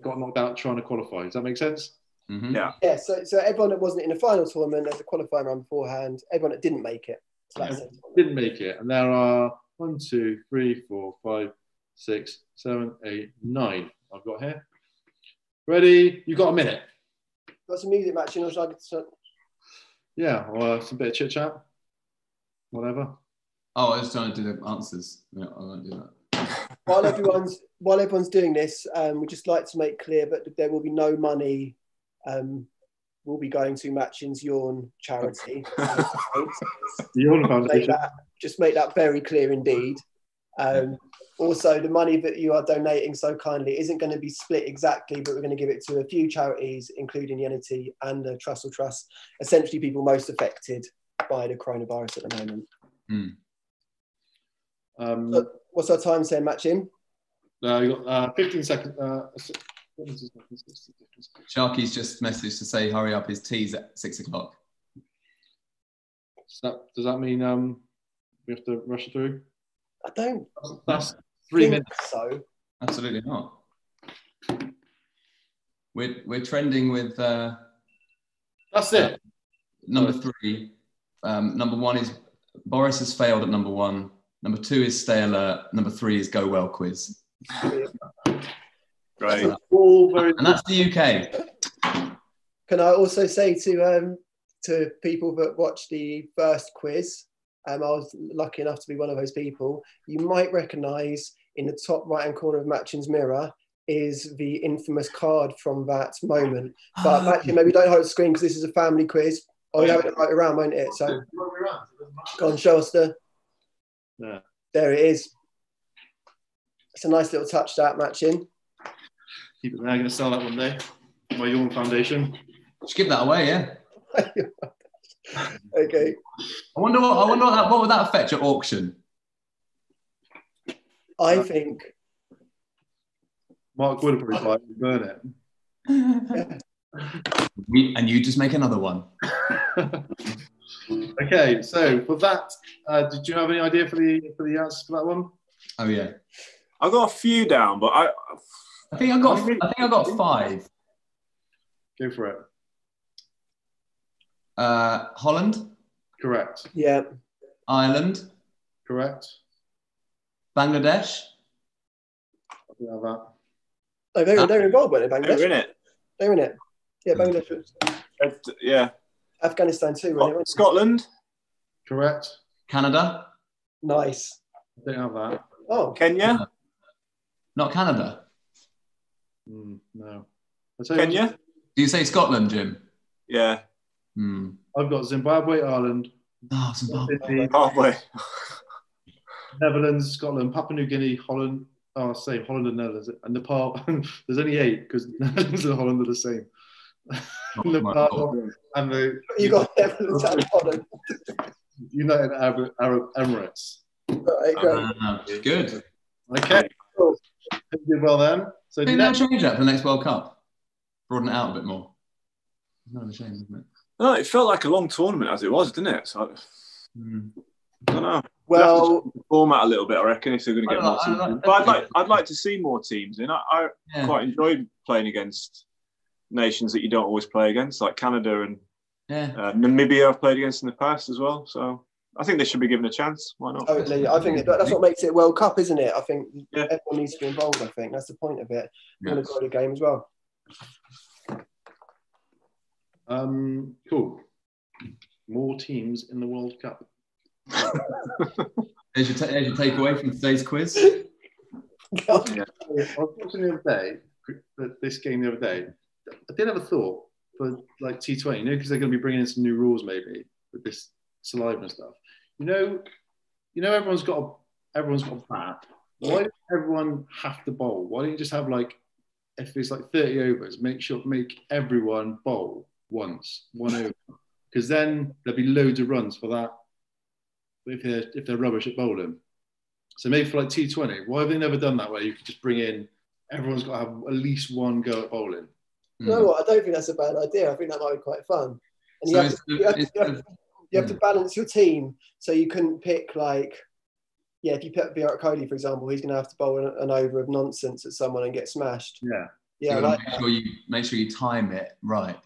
got knocked out trying to qualify. Does that make sense? Mm-hmm. Yeah. So everyone that wasn't in the final tournament, there's a qualifying round beforehand. Everyone that didn't make it. So didn't make it, and there are 1, 2, 3, 4, 5, 6, 7, 8, 9. I've got here. Ready? You got a minute. Got some music matching, or should I? Yeah, or some bit of chit chat. Whatever. Oh, I was trying to do the answers. Yeah, I won't do that. While everyone's doing this, we'd just like to make clear that there will be no money. Will be going to Matchin's Yawn charity. The Yawn Foundation. Just make that very clear indeed. Also, the money that you are donating so kindly isn't going to be split exactly, but we're going to give it to a few charities, including Unity and the Trussell Trust, essentially people most affected by the coronavirus at the moment. What's our time saying, Matchin? You got 15 seconds. Sharky's just messaged to say hurry up, his tea's at 6 o'clock. Does that mean we have to rush through? I don't. That's 3 minutes. So absolutely not. We're trending with. That's it. Number 3. Number 1 is Boris has failed at number 1. Number 2 is Stay Alert. Number 3 is GoWellQuiz. Right. And that's the UK. Can I also say to people that watched the first quiz, I was lucky enough to be one of those people, you might recognise in the top right-hand corner of Matchin's mirror is the infamous card from that moment. But Matchin, maybe don't hold the screen because this is a family quiz. Oh, you have it right around, won't it? So go on, show us Yeah. There it is. It's a nice little touch, that, Matchin. Keep it there. I'm going to sell that one day. My Yawn Foundation. Just give that away, yeah. Okay. I wonder what would that fetch at auction? I think Mark would probably buy it and burn it. And you just make another one. Okay, so for that, did you have any idea for the answers for that one? Oh yeah, I got a few down, but I think I got 5. Go for it. Holland. Correct. Yeah. Ireland. Correct. Bangladesh. I think I have that. Oh, they're involved, weren't they, Bangladesh? they're in it. They're in it. Yeah, Bangladesh. Yeah. Afghanistan too, weren't they? Scotland. Correct. Canada. Nice. I think I have that. Oh. Kenya. Not Canada. No. Kenya. Do you say Scotland, Jim? Yeah. I've got Zimbabwe, Ireland, Oh, Zimbabwe. Halfway. Netherlands, Scotland, Papua New Guinea, Holland. Oh, same. Holland and Netherlands. And Nepal. There's only 8 because Netherlands and Holland are the same. Nepal and the You got Netherlands and Holland. United Arab Emirates. Right, great. Good. Okay. Cool. You did well then. So Maybe they'll change that for the next World Cup. Broaden it out a bit more. It's not a shame, isn't it? No, it felt like a long tournament as it was, didn't it? So, I don't know. Well, format a little bit, I reckon, if they're going to get more teams. But I'd like to see more teams in. I quite enjoyed playing against nations that you don't always play against, like Canada and Namibia. I've played against in the past as well. So I think they should be given a chance. Why not? Totally. I think that's what makes it World Cup, isn't it? I think everyone needs to be involved. I think that's the point of it. You want to grow the game as well. Cool. More teams in the World Cup. There's your takeaway from today's quiz. I was watching the other day, this game the other day. I did have a thought for like T20, because they're going to be bringing in some new rules maybe with this saliva and stuff. Everyone's got a bat. Why does everyone have to bowl? Why don't you just have if it's 30 overs, make everyone bowl one over, because then there'll be loads of runs for that if they're rubbish at bowling. So maybe for T20, why have they never done that where you could just bring in, everyone's got to have at least one go at bowling? You know what? I don't think that's a bad idea. I think that might be quite fun. And you have to balance your team, so you couldn't pick if you pick Virat Kohli, for example, he's going to have to bowl an over of nonsense at someone and get smashed. Yeah. So make sure you time it right.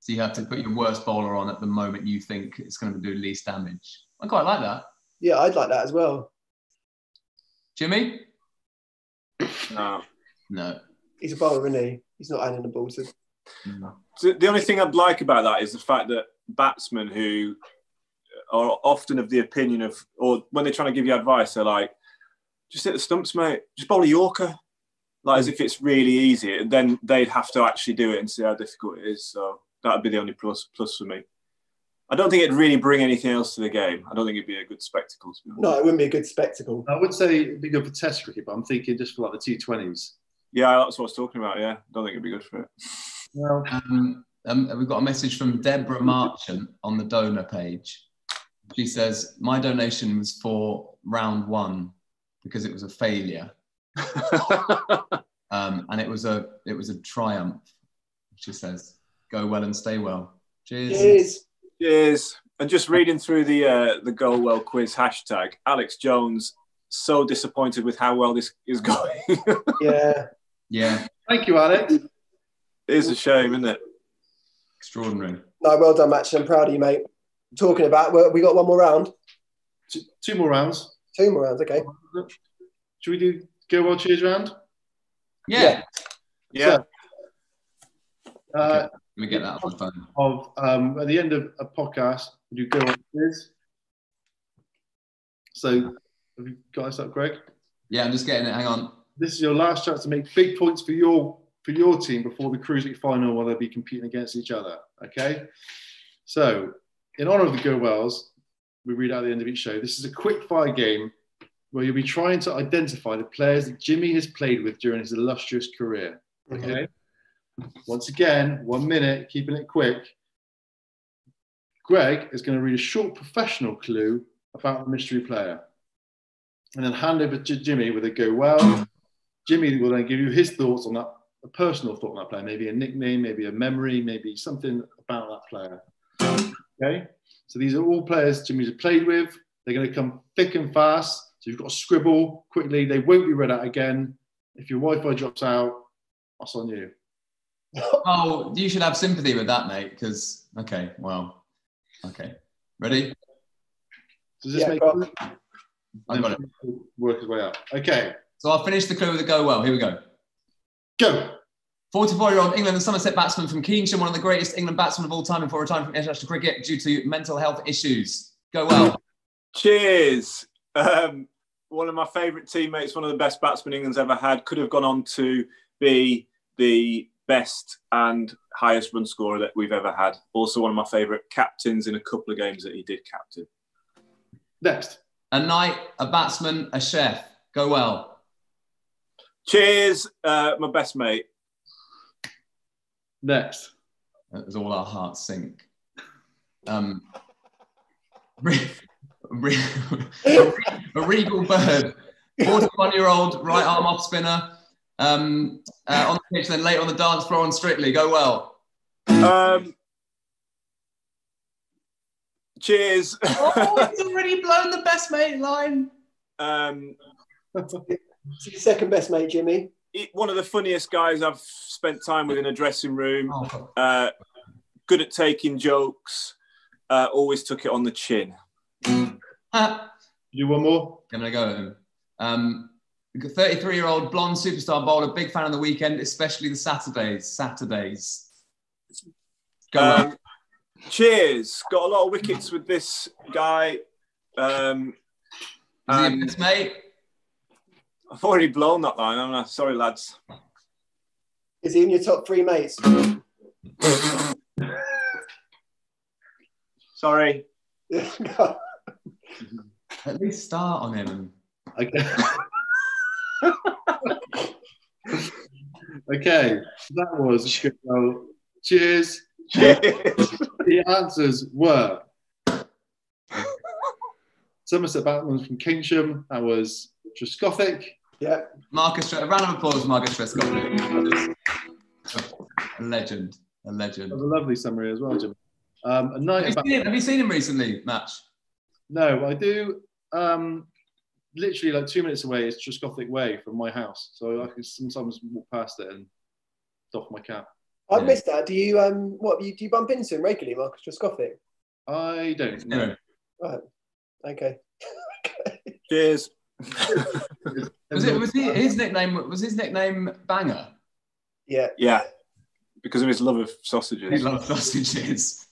So you have to put your worst bowler on at the moment you think it's going to do least damage. I quite like that. Yeah, I'd like that as well. Jimmy? No. He's a bowler, isn't he? He's not adding the ball to. No. So the only thing I'd like about that is the fact that batsmen who are often of the opinion of, or when they're trying to give you advice, they're like, just hit the stumps, mate. Just bowl a Yorker. As if it's really easy. And then they'd have to actually do it and see how difficult it is. So that would be the only plus for me. I don't think it'd really bring anything else to the game. I don't think it'd be a good spectacle, to be honest. No, it wouldn't be a good spectacle. I would say it'd be good for Test cricket, but I'm thinking just for the T20s. Yeah, that's what I was talking about. Yeah, I don't think it'd be good for it. Well, we've got a message from Deborah Marchant on the donor page. She says, my donation was for round 1 because it was a failure. And it was a triumph. She says, go well and stay well. Cheers. Cheers. And just reading through the GoWellQuiz hashtag, Alex Jones, so disappointed with how well this is going. Yeah. Thank you, Alex. It is a shame, isn't it? Extraordinary. No, well done, Match. I'm proud of you, mate. Talking about, we got one more round. 2 more rounds. 2 more rounds, okay. Should we do Go Well Cheers round? Yeah. So, Let me get that on the phone. At the end of a podcast, we do Go Well Cheers. So, have you got this up, Greg? Yeah, I'm just getting it. Hang on. This is your last chance to make big points for your team before the Cruise League final, where they'll be competing against each other. Okay. So, in honour of the Go Wells, we read out at the end of each show. This is a quick fire game where you'll be trying to identify the players that Jimmy has played with during his illustrious career. Okay. Once again, 1 minute, keeping it quick. Greg is going to read a short professional clue about the mystery player, and then hand over to Jimmy with a Go Well. Jimmy will then give you his thoughts on that, a personal thought on that player, maybe a nickname, maybe a memory, maybe something about that player. Okay, so these are all players Jimmy's played with. They're going to come thick and fast, so you've got to scribble quickly. They won't be read out again. If your Wi-Fi drops out, that's on you. Oh, you should have sympathy with that, mate, because, okay, ready? Does this make sense? I've got it. Work his way up. Okay. So I'll finish the clue with a Go Well. Here we go. Go. 44-year-old England and Somerset batsman from Keynsham, one of the greatest England batsmen of all time before retiring from international cricket due to mental health issues. Go Well. Cheers. One of my favourite teammates, one of the best batsmen England's ever had, could have gone on to be the best and highest run scorer that we've ever had. Also one of my favourite captains in a couple of games that he did captain. Next. A knight, a batsman, a chef. Go Well. Cheers, my best mate. Next. As all our hearts sink. A regal bird. 41-year-old right arm off spinner. On the pitch, then later on the dance floor on Strictly. Go Well. Cheers. Oh, he's already blown the best mate line. Second best mate, Jimmy. One of the funniest guys I've spent time with in a dressing room. Good at taking jokes. Always took it on the chin. Do one more. I'm going to go at him. 33-year-old blonde superstar bowler, big fan of the weekend, especially the Saturdays. Go Well. Cheers. Got a lot of wickets with this guy. Is he your best mate? I've already blown that line, haven't I? Sorry, lads. Is he in your top 3 mates? Sorry. At least start on him. Okay. Okay, that was a good goal. Cheers. The answers were Somerset Batman from Kingsham. That was Truscothic. Yeah. Marcus, a round of applause for Marcus Trescott. A legend. A legend. That was a lovely summary as well, Jim. A night Have you seen him recently, Match? No, I do. Literally like 2 minutes away is Truscothic Way from my house, so I can sometimes walk past it and doff my cap. I've missed that. Do you do you bump into him regularly, Marcus Truscothic? I don't know. Right. Okay. Cheers. Was his nickname Banger? Yeah. Yeah. Because of his love of sausages. He loves sausages.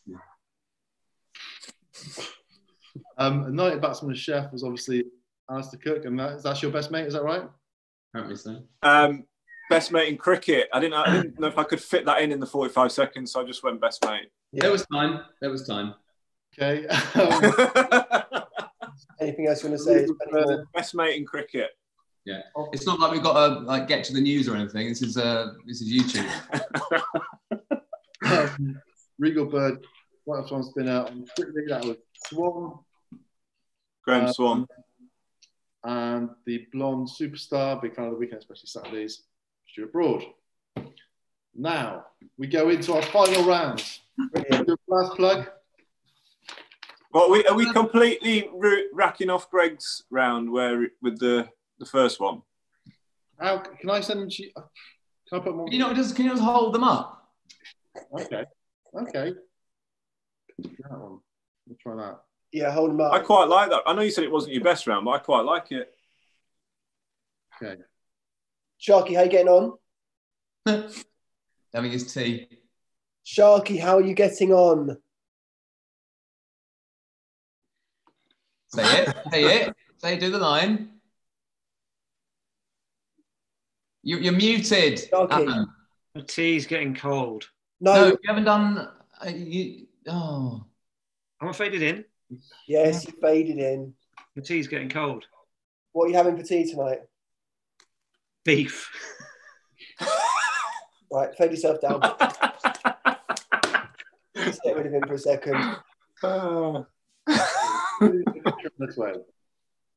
A night batsman and chef was obviously Alistair Cook, and that's your best mate, is that right? Apparently so. Best mate in cricket. I didn't know if I could fit that in the 45 seconds, so I just went best mate. Yeah. There was time. There was time. Okay. Anything else you want to say? Best mate in cricket. Yeah. It's not like we've got to get to the news or anything. This is YouTube. Regal Bird, White Off Swan Spinner on Strictly, that was Swan. Graham Swan. And the blonde superstar, big fan of the weekend, especially Saturdays, Stuart Broad. Now, we go into our final round. Last plug. Well, are we completely racking off Greg's round with the first one? How can I send them to you? Can I put more? Can you just hold them up? Okay. That one. We'll try that. Yeah, hold them up. I quite like that. I know you said it wasn't your best round, but I quite like it. Okay. Sharky, how you getting on? Having his tea. Sharky, how are you getting on? Say it. Say, do the line. You're muted. Sharky. The tea's getting cold. No. You haven't done. Am I faded in? Yes, you faded in. The tea's getting cold. What are you having for tea tonight? Beef. Right, fade yourself down. Just get rid of him for a second. This way.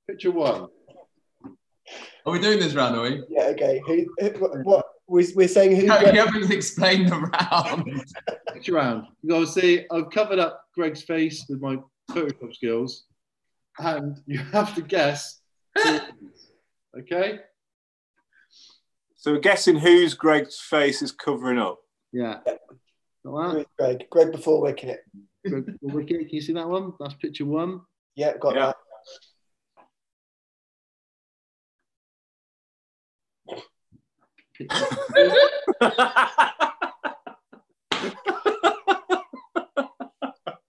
Picture one. Are we doing this round, are we? Yeah, okay. What we're saying who? You haven't explained the round. Picture round. You obviously, I've covered up Greg's face with my Photoshop skills, and you have to guess. Okay. So we're guessing whose Greg's face is covering up. Yeah. Who is Greg? Greg before Wicket. Greg, Wicket, can you see that one? That's picture one. Yeah, got that.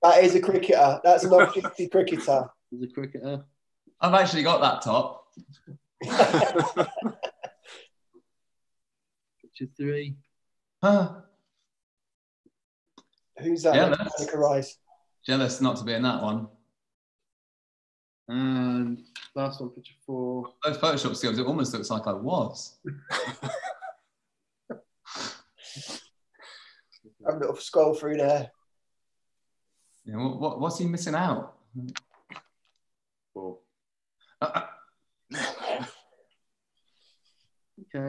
That is a cricketer. That's an off-duty cricketer. There's a cricketer. I've actually got that top. Picture three. Who's that? Jealous. Jealous not to be in that one. And last one, picture four. Those Photoshop skills, it almost looks like I was. Have a little scroll through there. Yeah, what's he missing out? Four. Okay,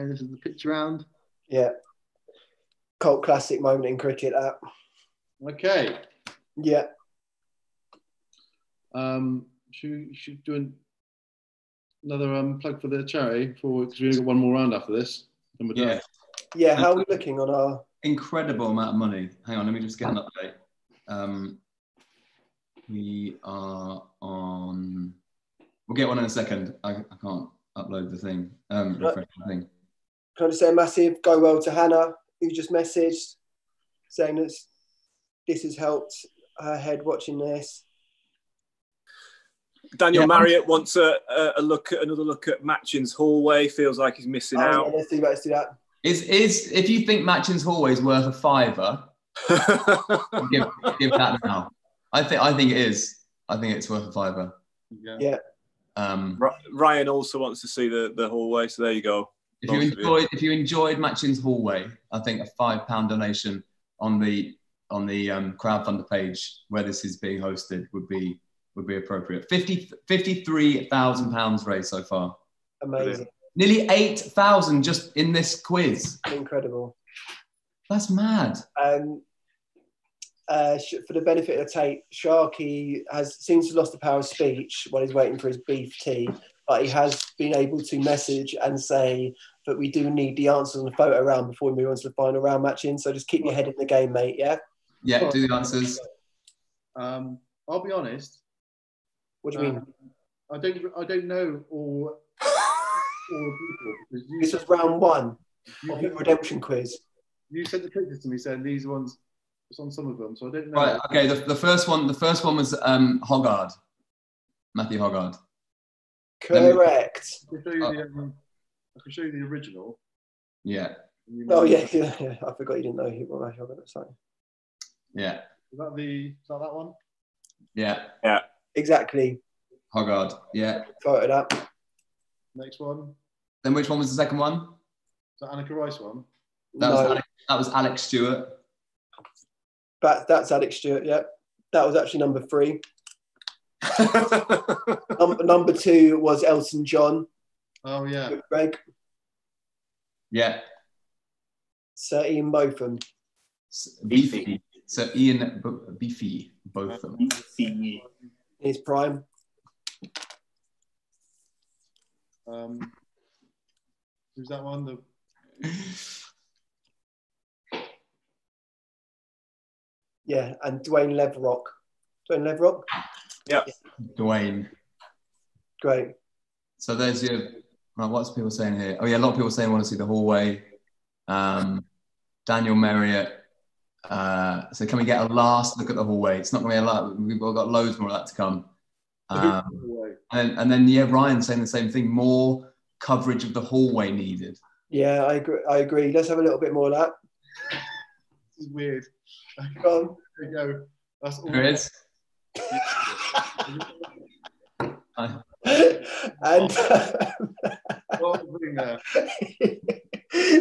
this is the picture round. Yeah. Cult classic moment in cricket, that. Okay. Yeah. Should do another plug for the charity because we only got one more round after this. And we're done. Yeah, how are we looking on our... Incredible amount of money. Hang on, let me just get an update. We are on... We'll get one in a second. I can't upload the thing, refresh the thing. Can I just say a massive go well to Hannah, who just messaged saying that this has helped her head watching this. Daniel Yeah. Marriott wants another look at Matchin's hallway. Feels like he's missing Oh, out. yeah, let's do that. Is if you think Matchin's hallway is worth a fiver, give that now. I think it is. I think it's worth a fiver. Yeah. Ryan also wants to see the hallway, so there you go. If you enjoyed Matchin's hallway, I think a £5 donation on the crowdfunder page where this is being hosted would be appropriate. £53,000 raised so far. Amazing. Nearly 8,000 just in this quiz. Incredible. That's mad. For the benefit of Tate, Sharky seems to have lost the power of speech while he's waiting for his beef tea, but he has been able to message and say that we do need the answers on the photo round before we move on to the final round matching. So just keep your head in the game, mate. Yeah. Yeah. Do the answers. I'll be honest. What do you mean? I don't know all people. This was round one of the redemption quiz. You sent the pictures to me saying these ones. It's on some of them, so I don't know. Right. Okay. The first one was Hoggard. Matthew Hoggard. Correct. I can show you the original. Yeah. Oh yeah. I forgot you didn't know what Matthew Hoggard was saying. Yeah. Is that that one? Yeah. Yeah. Exactly. Hoggard. Yeah. Photo that. Next one. Then which one was the second one? Is that Annika Rice one? That was Alex Stewart. That's Alex Stewart. Yeah. That was actually number 3. Number 2 was Elton John. Oh yeah. With Greg. Yeah. Sir Ian Botham. Beefy. So Ian Beefy Botham. In his prime. Who's that one? Yeah, and Dwayne Leverock. Dwayne Leverock? Yeah. Dwayne. Great. So there's your. Right, what's people saying here? Oh yeah, a lot of people saying want to see the hallway. Daniel Marriott. So can we get a last look at the hallway? It's not going to be a lot. We've all got loads more of that to come. And then Ryan saying the same thing. More coverage of the hallway needed. Yeah, I agree. Let's have a little bit more of that. This is weird. Go on. There you go. That's all. There is. And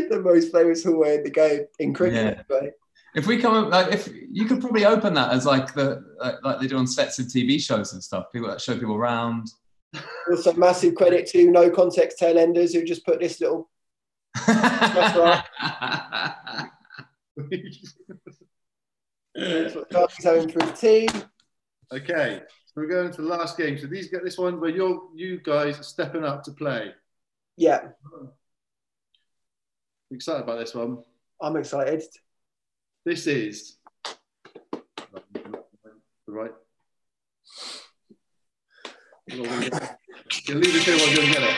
the most famous hallway in the game in cricket. Yeah. Right? If we come up, if you could probably open that as like they do on sets of TV shows and stuff, people that show people around. Also, massive credit to No Context Tailenders who just put this little. That's right. He's having for his team. Okay, so we're going to the last game. So these get this one where you guys are stepping up to play. Yeah, Excited about this one. I'm excited. This is right. You'll leave it here while you're going to get it.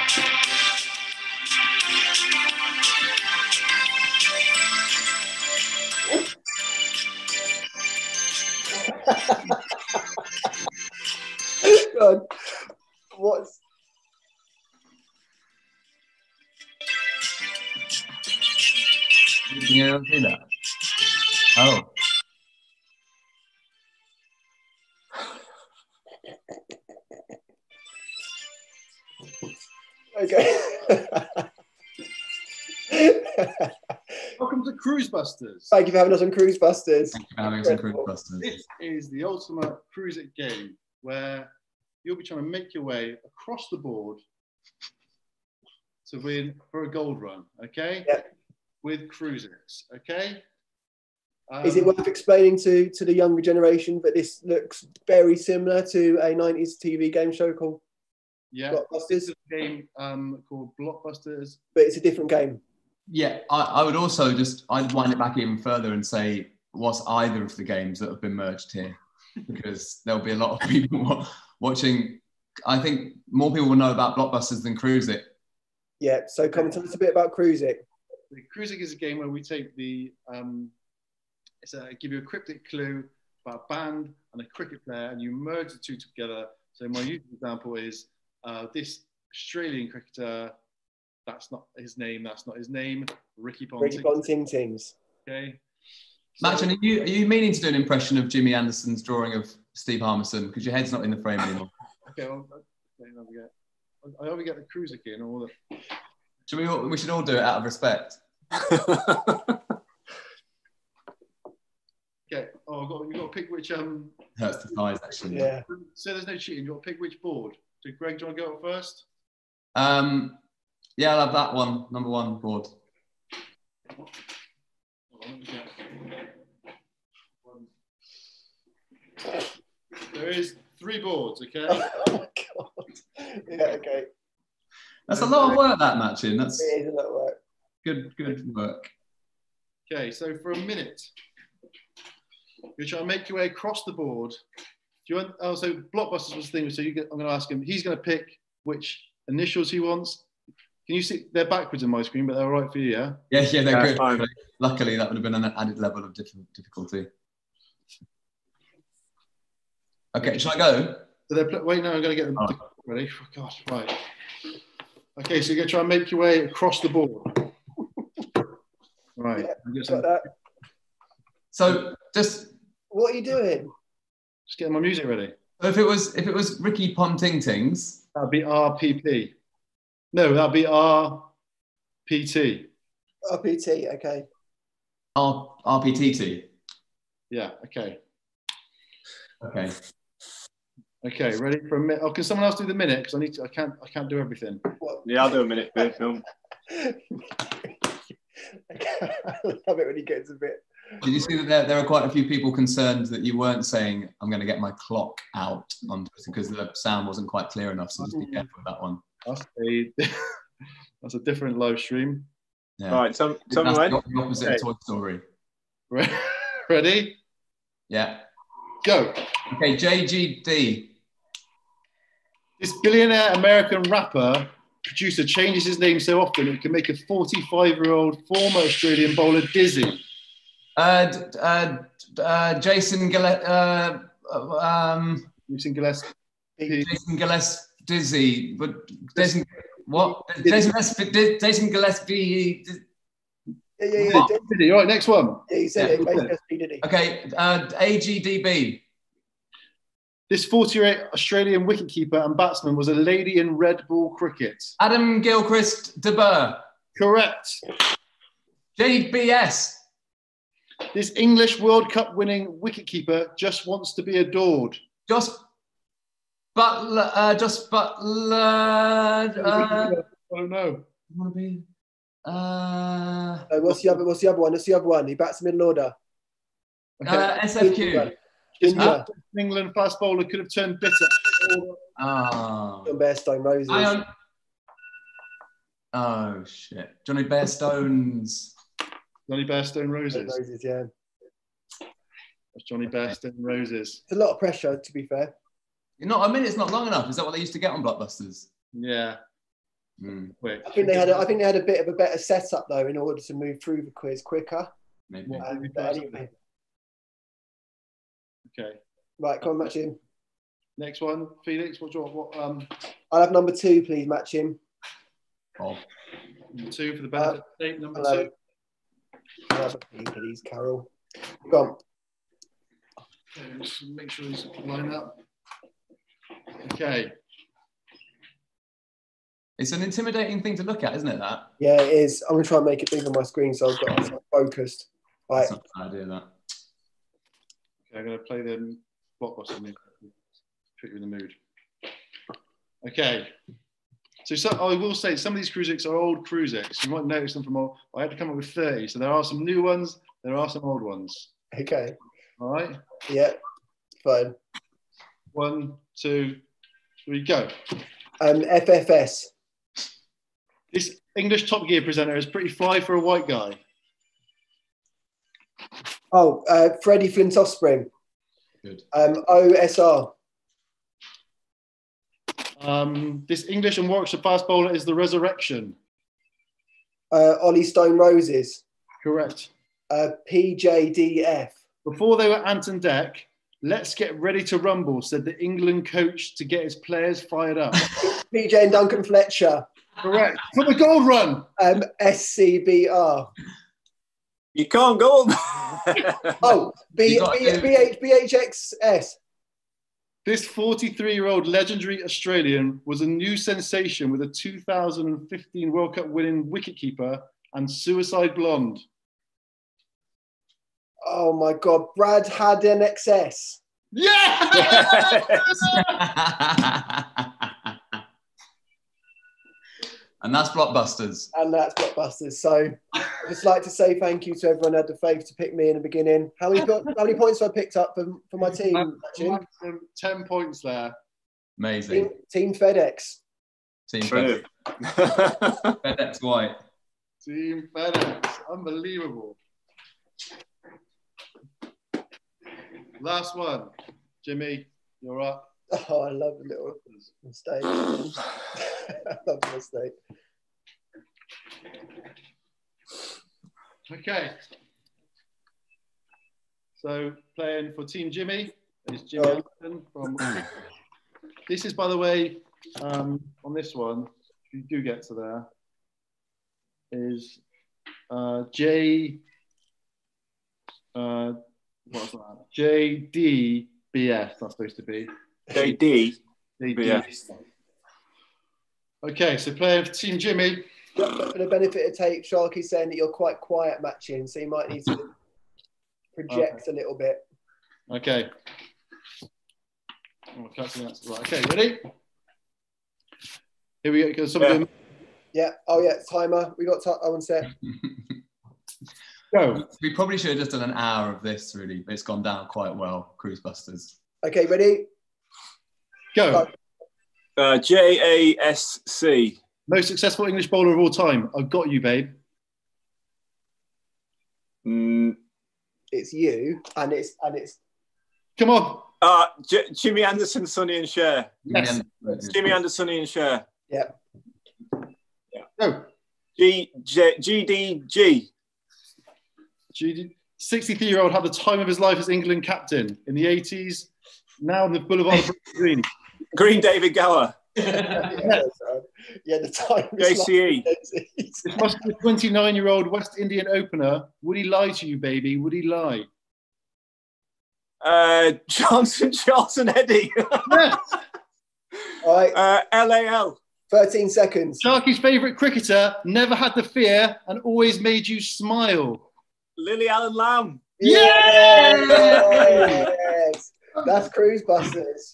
God, what's Can you ever see that? Oh. okay? Welcome to Cruise Busters. Thank you for having us on Cruise Busters. Thank you for having us on Cruise Busters. This is the ultimate Cruise It game where you'll be trying to make your way across the board to win for a gold run, okay? Yeah. With Cruise It, okay? Is it worth explaining to the younger generation that this looks very similar to a 90s TV game show called Blockbusters? This is a game called Blockbusters. But it's a different game. Yeah, I would also I'd wind it back even further and say, what's either of the games that have been merged here? Because there'll be a lot of people watching. I think more people will know about Blockbusters than Cruise It. Yeah, so come tell us a bit about Cruise It. Cruising is a game where we take give you a cryptic clue about a band and a cricket player, and you merge the two together So my usual example is this Australian cricketer. That's not his name. That's not his name. Ricky Ponting-Tings. Okay. Matchin, are you meaning to do an impression of Jimmy Anderson's drawing of Steve Harmison? Because your head's not in the frame anymore. Okay, I either get the cruiser key or the. We should all do it out of respect. Okay. Oh, you've got to pick which. Hurts the thighs, actually. Yeah. So there's no cheating. You've got to pick which board. So Greg, do you want to go up first? Yeah, I'll have that one. Number 1 board. There is 3 boards, okay? Oh my God. Yeah, okay. That's a lot of work, that Matchin. That's It is a lot of work. good work. Okay, so for a minute, you're trying to make your way across the board. Do you want? Oh, so Blockbusters was the thing. So I'm going to ask him. He's going to pick which initials he wants. Can you see? They're backwards in my screen, but they're all right for you, yeah? Yeah, they're good. Fine. Luckily, that would have been an added level of difficulty. Okay, shall I go? So wait, no, I'm going to get them ready. Oh, gosh, right. Okay, so you're going to try and make your way across the board. Right. Yeah, got that. So just What are you doing? Just getting my music ready. so if it was Ricky Ponting-Tings, That'd be RPP. No, that'd be RPT. RPT, okay. RPTT. Yeah, okay. Okay. Okay, ready for a minute? Oh, can someone else do the minute? Because I can't do everything. Yeah, I'll do a minute for film. I love it when he gets a bit. Did you see that there are quite a few people concerned that you weren't saying I'm going to get my clock out on because the sound wasn't quite clear enough? So just be careful with that one. That's a different live stream. Yeah. All right, tell me That's when. the opposite of Toy Story. Ready? Yeah. Go. Okay, JGD. This billionaire American rapper producer changes his name so often it can make a 45-year-old former Australian bowler dizzy. Jason Gillespie. Jason Gillespie. Jason Gillespie dizzy. But Jason what? Jason Gillespie. Yeah. Dizzy. All right, next one. Yeah, you said it. Basically, did he? Okay, AGDB. This 48 Australian wicketkeeper and batsman was a lady in red ball cricket. Adam Gilchrist de Boer. Correct. JBS. This English World Cup winning wicketkeeper just wants to be adored. Butler. I don't know. Want to be? What's the other one? He bats middle order. Okay. SFQ. England fast bowler could have turned bitter. Oh. John Bairstow Roses. Oh shit. Johnny Bairstones. Johnny Bairstone Roses. Roses, yeah. That's Johnny Bairstone Roses. It's a lot of pressure, to be fair. A minute's not long enough. Is that what they used to get on Blockbusters? Yeah. I think they had a bit of a better setup though in order to move through the quiz quicker. Maybe. Anyway. Okay. Right, come on, match him. Next one, Felix. I'll have number 2, please, match him. Oh. Number 2 for the benefit of the state. Number 2. I'll have a P, please, Carol. Go on. Okay, just make sure he's lined up. Okay. It's an intimidating thing to look at, isn't it? That. Yeah, it is. I'm gonna try and make it big on my screen so I've got myself focused. Right. That's not a bad idea. That. Okay, I'm gonna play the Blockbuster and put you in the mood. Okay. So I will say some of these cruisics are old cruisics. You might notice them from old. I had to come up with 30. So there are some new ones. There are some old ones. Okay. All right. Yeah. Fine. 1, 2, 3, go. FFS. This English Top Gear presenter is pretty fly for a white guy. Oh, Freddie Flint Offspring. Good. OSR. This English and Warwickshire fast bowler is the Resurrection. Ollie Stone Roses. Correct. PJDF. Before they were Ant and Deck, Let's get ready to rumble, said the England coach to get his players fired up. PJ and Duncan Fletcher. Correct. For the gold run. SCBR. You can't go on. Oh, BHXS. This 43-year-old legendary Australian was a new sensation with a 2015 World Cup winning wicketkeeper and suicide blonde. Oh my God, Brad had an XS. Yeah! And that's Blockbusters. And that's Blockbusters. So I'd just like to say thank you to everyone who had the faith to pick me in the beginning. How many points have I picked up for my team? 10 points there. Amazing. Team FedEx. Team FedEx. FedEx White. Team FedEx. Unbelievable. Last one. Jimmy, you're up. Oh, I love the little mistake. I love the mistake. Okay. So playing for Team Jimmy is Jimmy Anderson from. This is, by the way, on this one, if you do get to there, is what's that? JDBS. That's supposed to be. JD. Okay, so playing for Team Jimmy. For the benefit of tape, Sharky's saying that you're quite quiet matching, so you might need to project a little bit. Okay. Right. Okay, ready? Here we go. Yeah. Oh, yeah. Timer. We got one set. Go. We probably should have just done an hour of this, really. But it's gone down quite well, Cruise Busters. Okay, ready? Go. JASC. Most successful English bowler of all time. I've got you, babe. It's you, and it's. Come on. Jimmy Anderson, Sonny and Cher. Yes. Jimmy Anderson, Sonny and Cher. Yeah. Go. GDG. 63-year-old had the time of his life as England captain in the 80s. Now in the Boulevard of Green. Green David Gower. Yeah, the time. JCE. This must be a 29-year-old West Indian opener. Would he lie to you, baby? Would he lie? Johnson Eddie. Yes. All right. LAL. 13 seconds. Sharky's favourite cricketer, never had the fear and always made you smile. Lily Allen Lamb. Yes. That's Cruise Busters.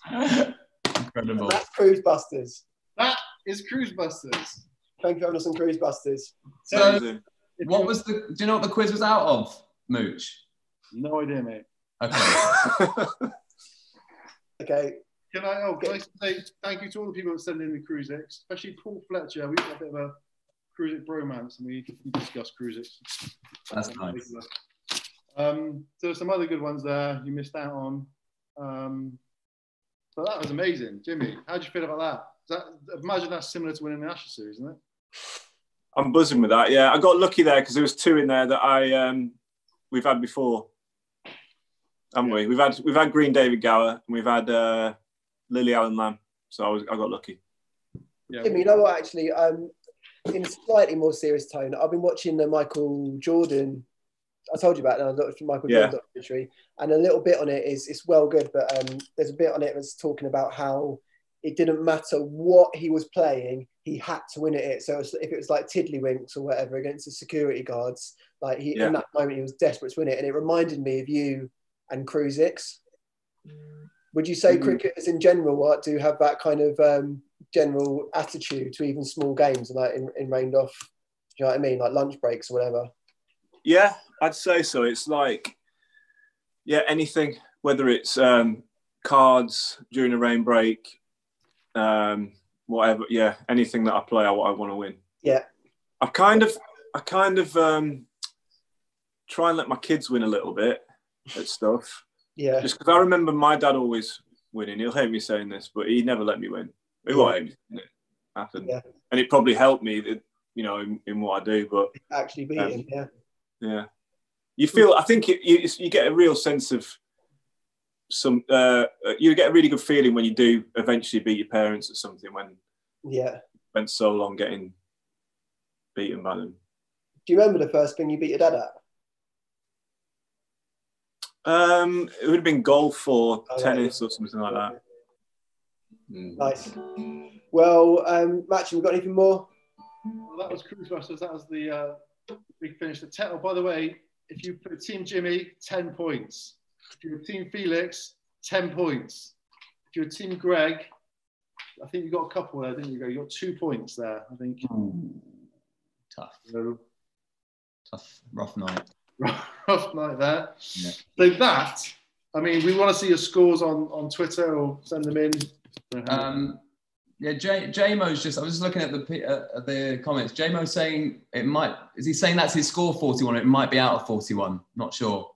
Incredible. And that's Cruise Busters. That is Cruise Busters. Thank you for having us on Cruise Busters. So, what was do you know what the quiz was out of, Mooch? No idea, mate. Okay. Okay. Can I say thank you to all the people that send in the Cruisix, especially Paul Fletcher. We've got a bit of a Cruisix bromance and we discuss Cruisix. That's nice. So some other good ones there you missed out on. But that was amazing. Jimmy, how do you feel about that? Imagine that's similar to winning the Ashes series, isn't it? I'm buzzing with that. Yeah, I got lucky there because there was two in there that we've had before, haven't we? We've had Green David Gower and we've had Lily Allen Lamb. So I got lucky. Yeah. Jimmy, you know what? Actually, in a slightly more serious tone, I've been watching the Michael Jordan. I told you about that. I looked at Michael Jordan documentary, and a little bit on it it's well good, but there's a bit on it that's talking about how it didn't matter what he was playing, he had to win at it. So if it was like Tiddlywinks or whatever against the security guards, like in that moment he was desperate to win it, and it reminded me of you and Cruisix. Would you say cricketers in general do have that kind of general attitude to even small games, like in rained off? Do you know what I mean, like lunch breaks or whatever? Yeah, I'd say so. It's like, anything, whether it's cards during a rain break, whatever. Yeah, anything that I play, I want to win. Yeah, I kind of try and let my kids win a little bit at stuff. Yeah, just because I remember my dad always winning. He'll hate me saying this, but he never let me win. He won't hate me saying it. Happened, and it probably helped me, in what I do. But actually beating, yeah. You feel, I think you get a real sense of some you get a really good feeling when you do eventually beat your parents at something when spent so long getting beaten by them. Do you remember the first thing you beat your dad at? It would have been golf or tennis or something like that. Nice. Well, Match, have we got anything more? Well, that was Cruise Busters. That was the big finish. Oh, by the way, if you put Team Jimmy, 10 points. If you're Team Felix, 10 points. If you're Team Greg, I think you got a couple there, didn't you? You got 2 points there, I think. Tough. So, tough, rough night. Rough night there. Yeah. So that, I mean, we want to see your scores on Twitter or send them in. Yeah, JMo's just. I was just looking at the comments. JMo's saying it might. Is he saying that's his score 41? It might be out of 41. Not sure.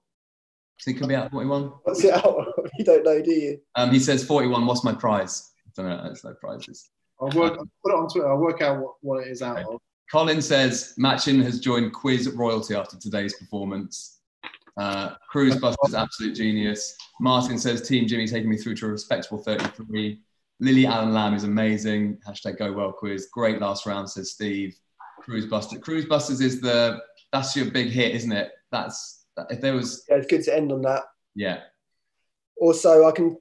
So it could be out of 41. What's it out of? You don't know, do you? He says 41. What's my prize? I don't know. There's no prizes. I'll put it on Twitter. I'll work out what it is out of. Colin says Matchin has joined quiz royalty after today's performance. Cruise Buster's absolute genius. Martin says Team Jimmy taking me through to a respectable 33. Lily Allen Lamb is amazing. Hashtag GoWellQuiz. Great last round, says Steve. Cruise Busters is that's your big hit, isn't it? If there was. Yeah, it's good to end on that. Yeah. Also, I can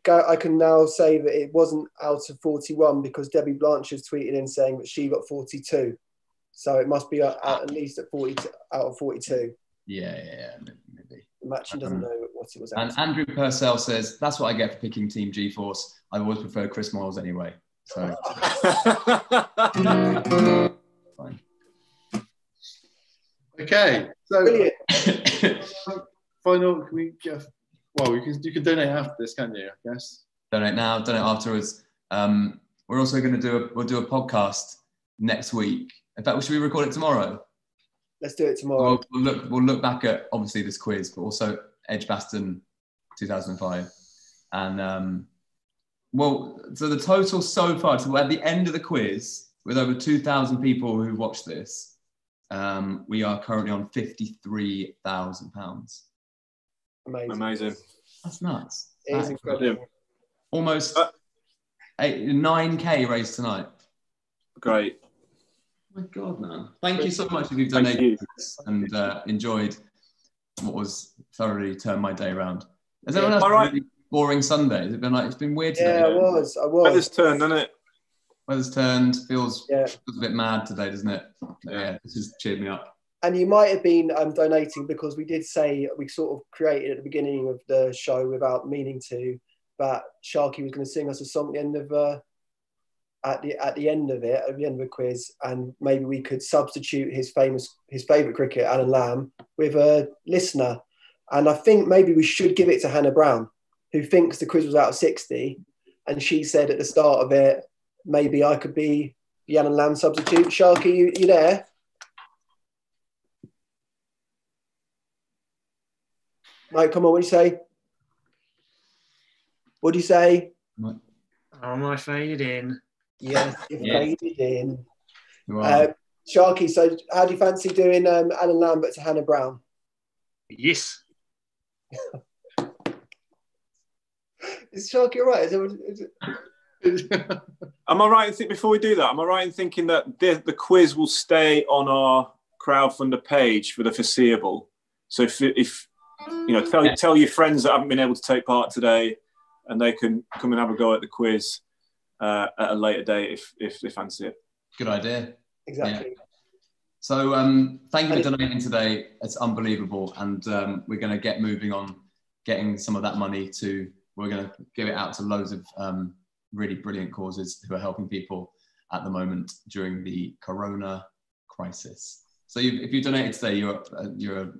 now say that it wasn't out of 41 because Debbie Blanchard's tweeted in saying that she got 42. So it must be at least at 40 out of 42. Yeah, maybe. Matchin doesn't know what it was. And Andrew Purcell says, that's what I get for picking Team G-Force. I always prefer Chris Moyles anyway. So. Fine. Okay. So, brilliant. Final, you can donate after this, can't you? I guess. Donate now, donate afterwards. We're also going to do a podcast next week. In fact, should we record it tomorrow? Let's do it tomorrow. We'll look back at obviously this quiz, but also Edgbaston 2005, and so the total so far, so at the end of the quiz, with over 2,000 people who watched this, we are currently on £53,000. Amazing. That's nuts. It is incredible. Almost 9K raised tonight. Great. Oh my God, man. Thank you so much if you've donated and enjoyed what was thoroughly turned my day around. Has anyone else had a really boring Sunday? Has it been it's been weird today? Yeah, I was. Weather's turned, doesn't it? Weather's turned, feels a bit mad today, doesn't it? Yeah, this has cheered me up. And you might have been donating because we did say we sort of created at the beginning of the show without meaning to, that Sharky was going to sing us a song at the end of at the end of the quiz, and maybe we could substitute his favourite cricketer, Alan Lamb, with a listener. And I think maybe we should give it to Hannah Brown, who thinks the quiz was out of 60, and she said at the start of it, maybe I could be the Alan Lamb substitute. Sharky, you there? Mate, come on, what do you say? What do you say? Oh, I faded in. Yes, you faded in. Sharky, so how do you fancy doing Alan Lambert to Hannah Brown? Yes. Is Sharky all right? Am I right in before we do that, am I right in thinking that the quiz will stay on our crowdfunder page for the foreseeable? So if you know, tell your friends that haven't been able to take part today, and they can come and have a go at the quiz at a later date if they fancy it. Good idea. Exactly. Yeah. So thank you for donating today. It's unbelievable, and we're going to get moving on getting some of that money we're going to give it out to loads of really brilliant causes who are helping people at the moment during the Corona crisis. So if you donated today, you're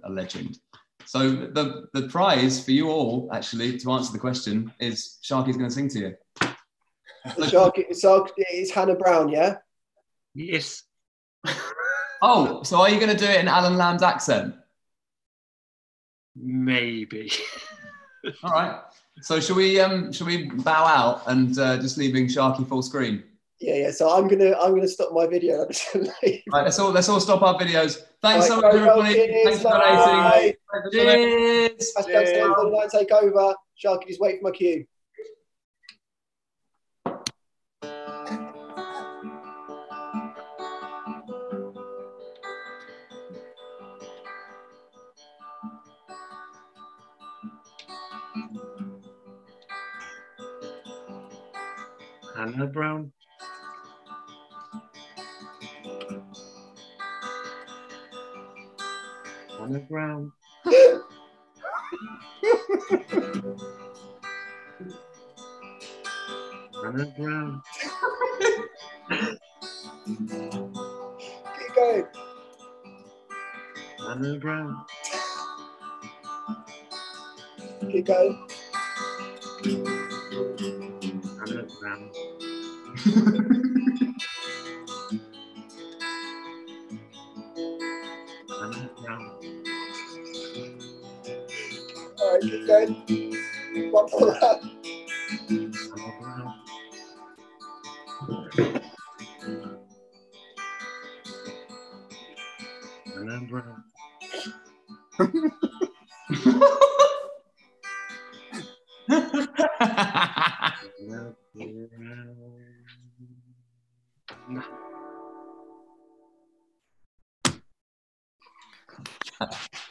a legend. So the prize for you all, actually, to answer the question, is Sharky's going to sing to you. Sharky, it's Hannah Brown, yeah? Yes. Oh, so are you going to do it in Alan Lamb's accent? Maybe. All right. So shall we bow out and just leaving Sharky full screen? Yeah. So I'm gonna stop my video. Right, let's all stop our videos. Thanks so much, Well, everybody. cheers, Thanks for donating. Cheers. Take over. Sharky, just wait for my cue. Hannah Brown. Hannah Brown. Hannah Brown. Keep going. Hannah Brown. Keep going. Hannah Brown. Hannah Brown. All right, keep going. One more lap. Hannah Brown. Hannah Brown. Hannah Brown.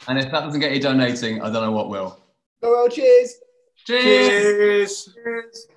And if that doesn't get you donating, I don't know what will. Go well, cheers. Cheers. Cheers.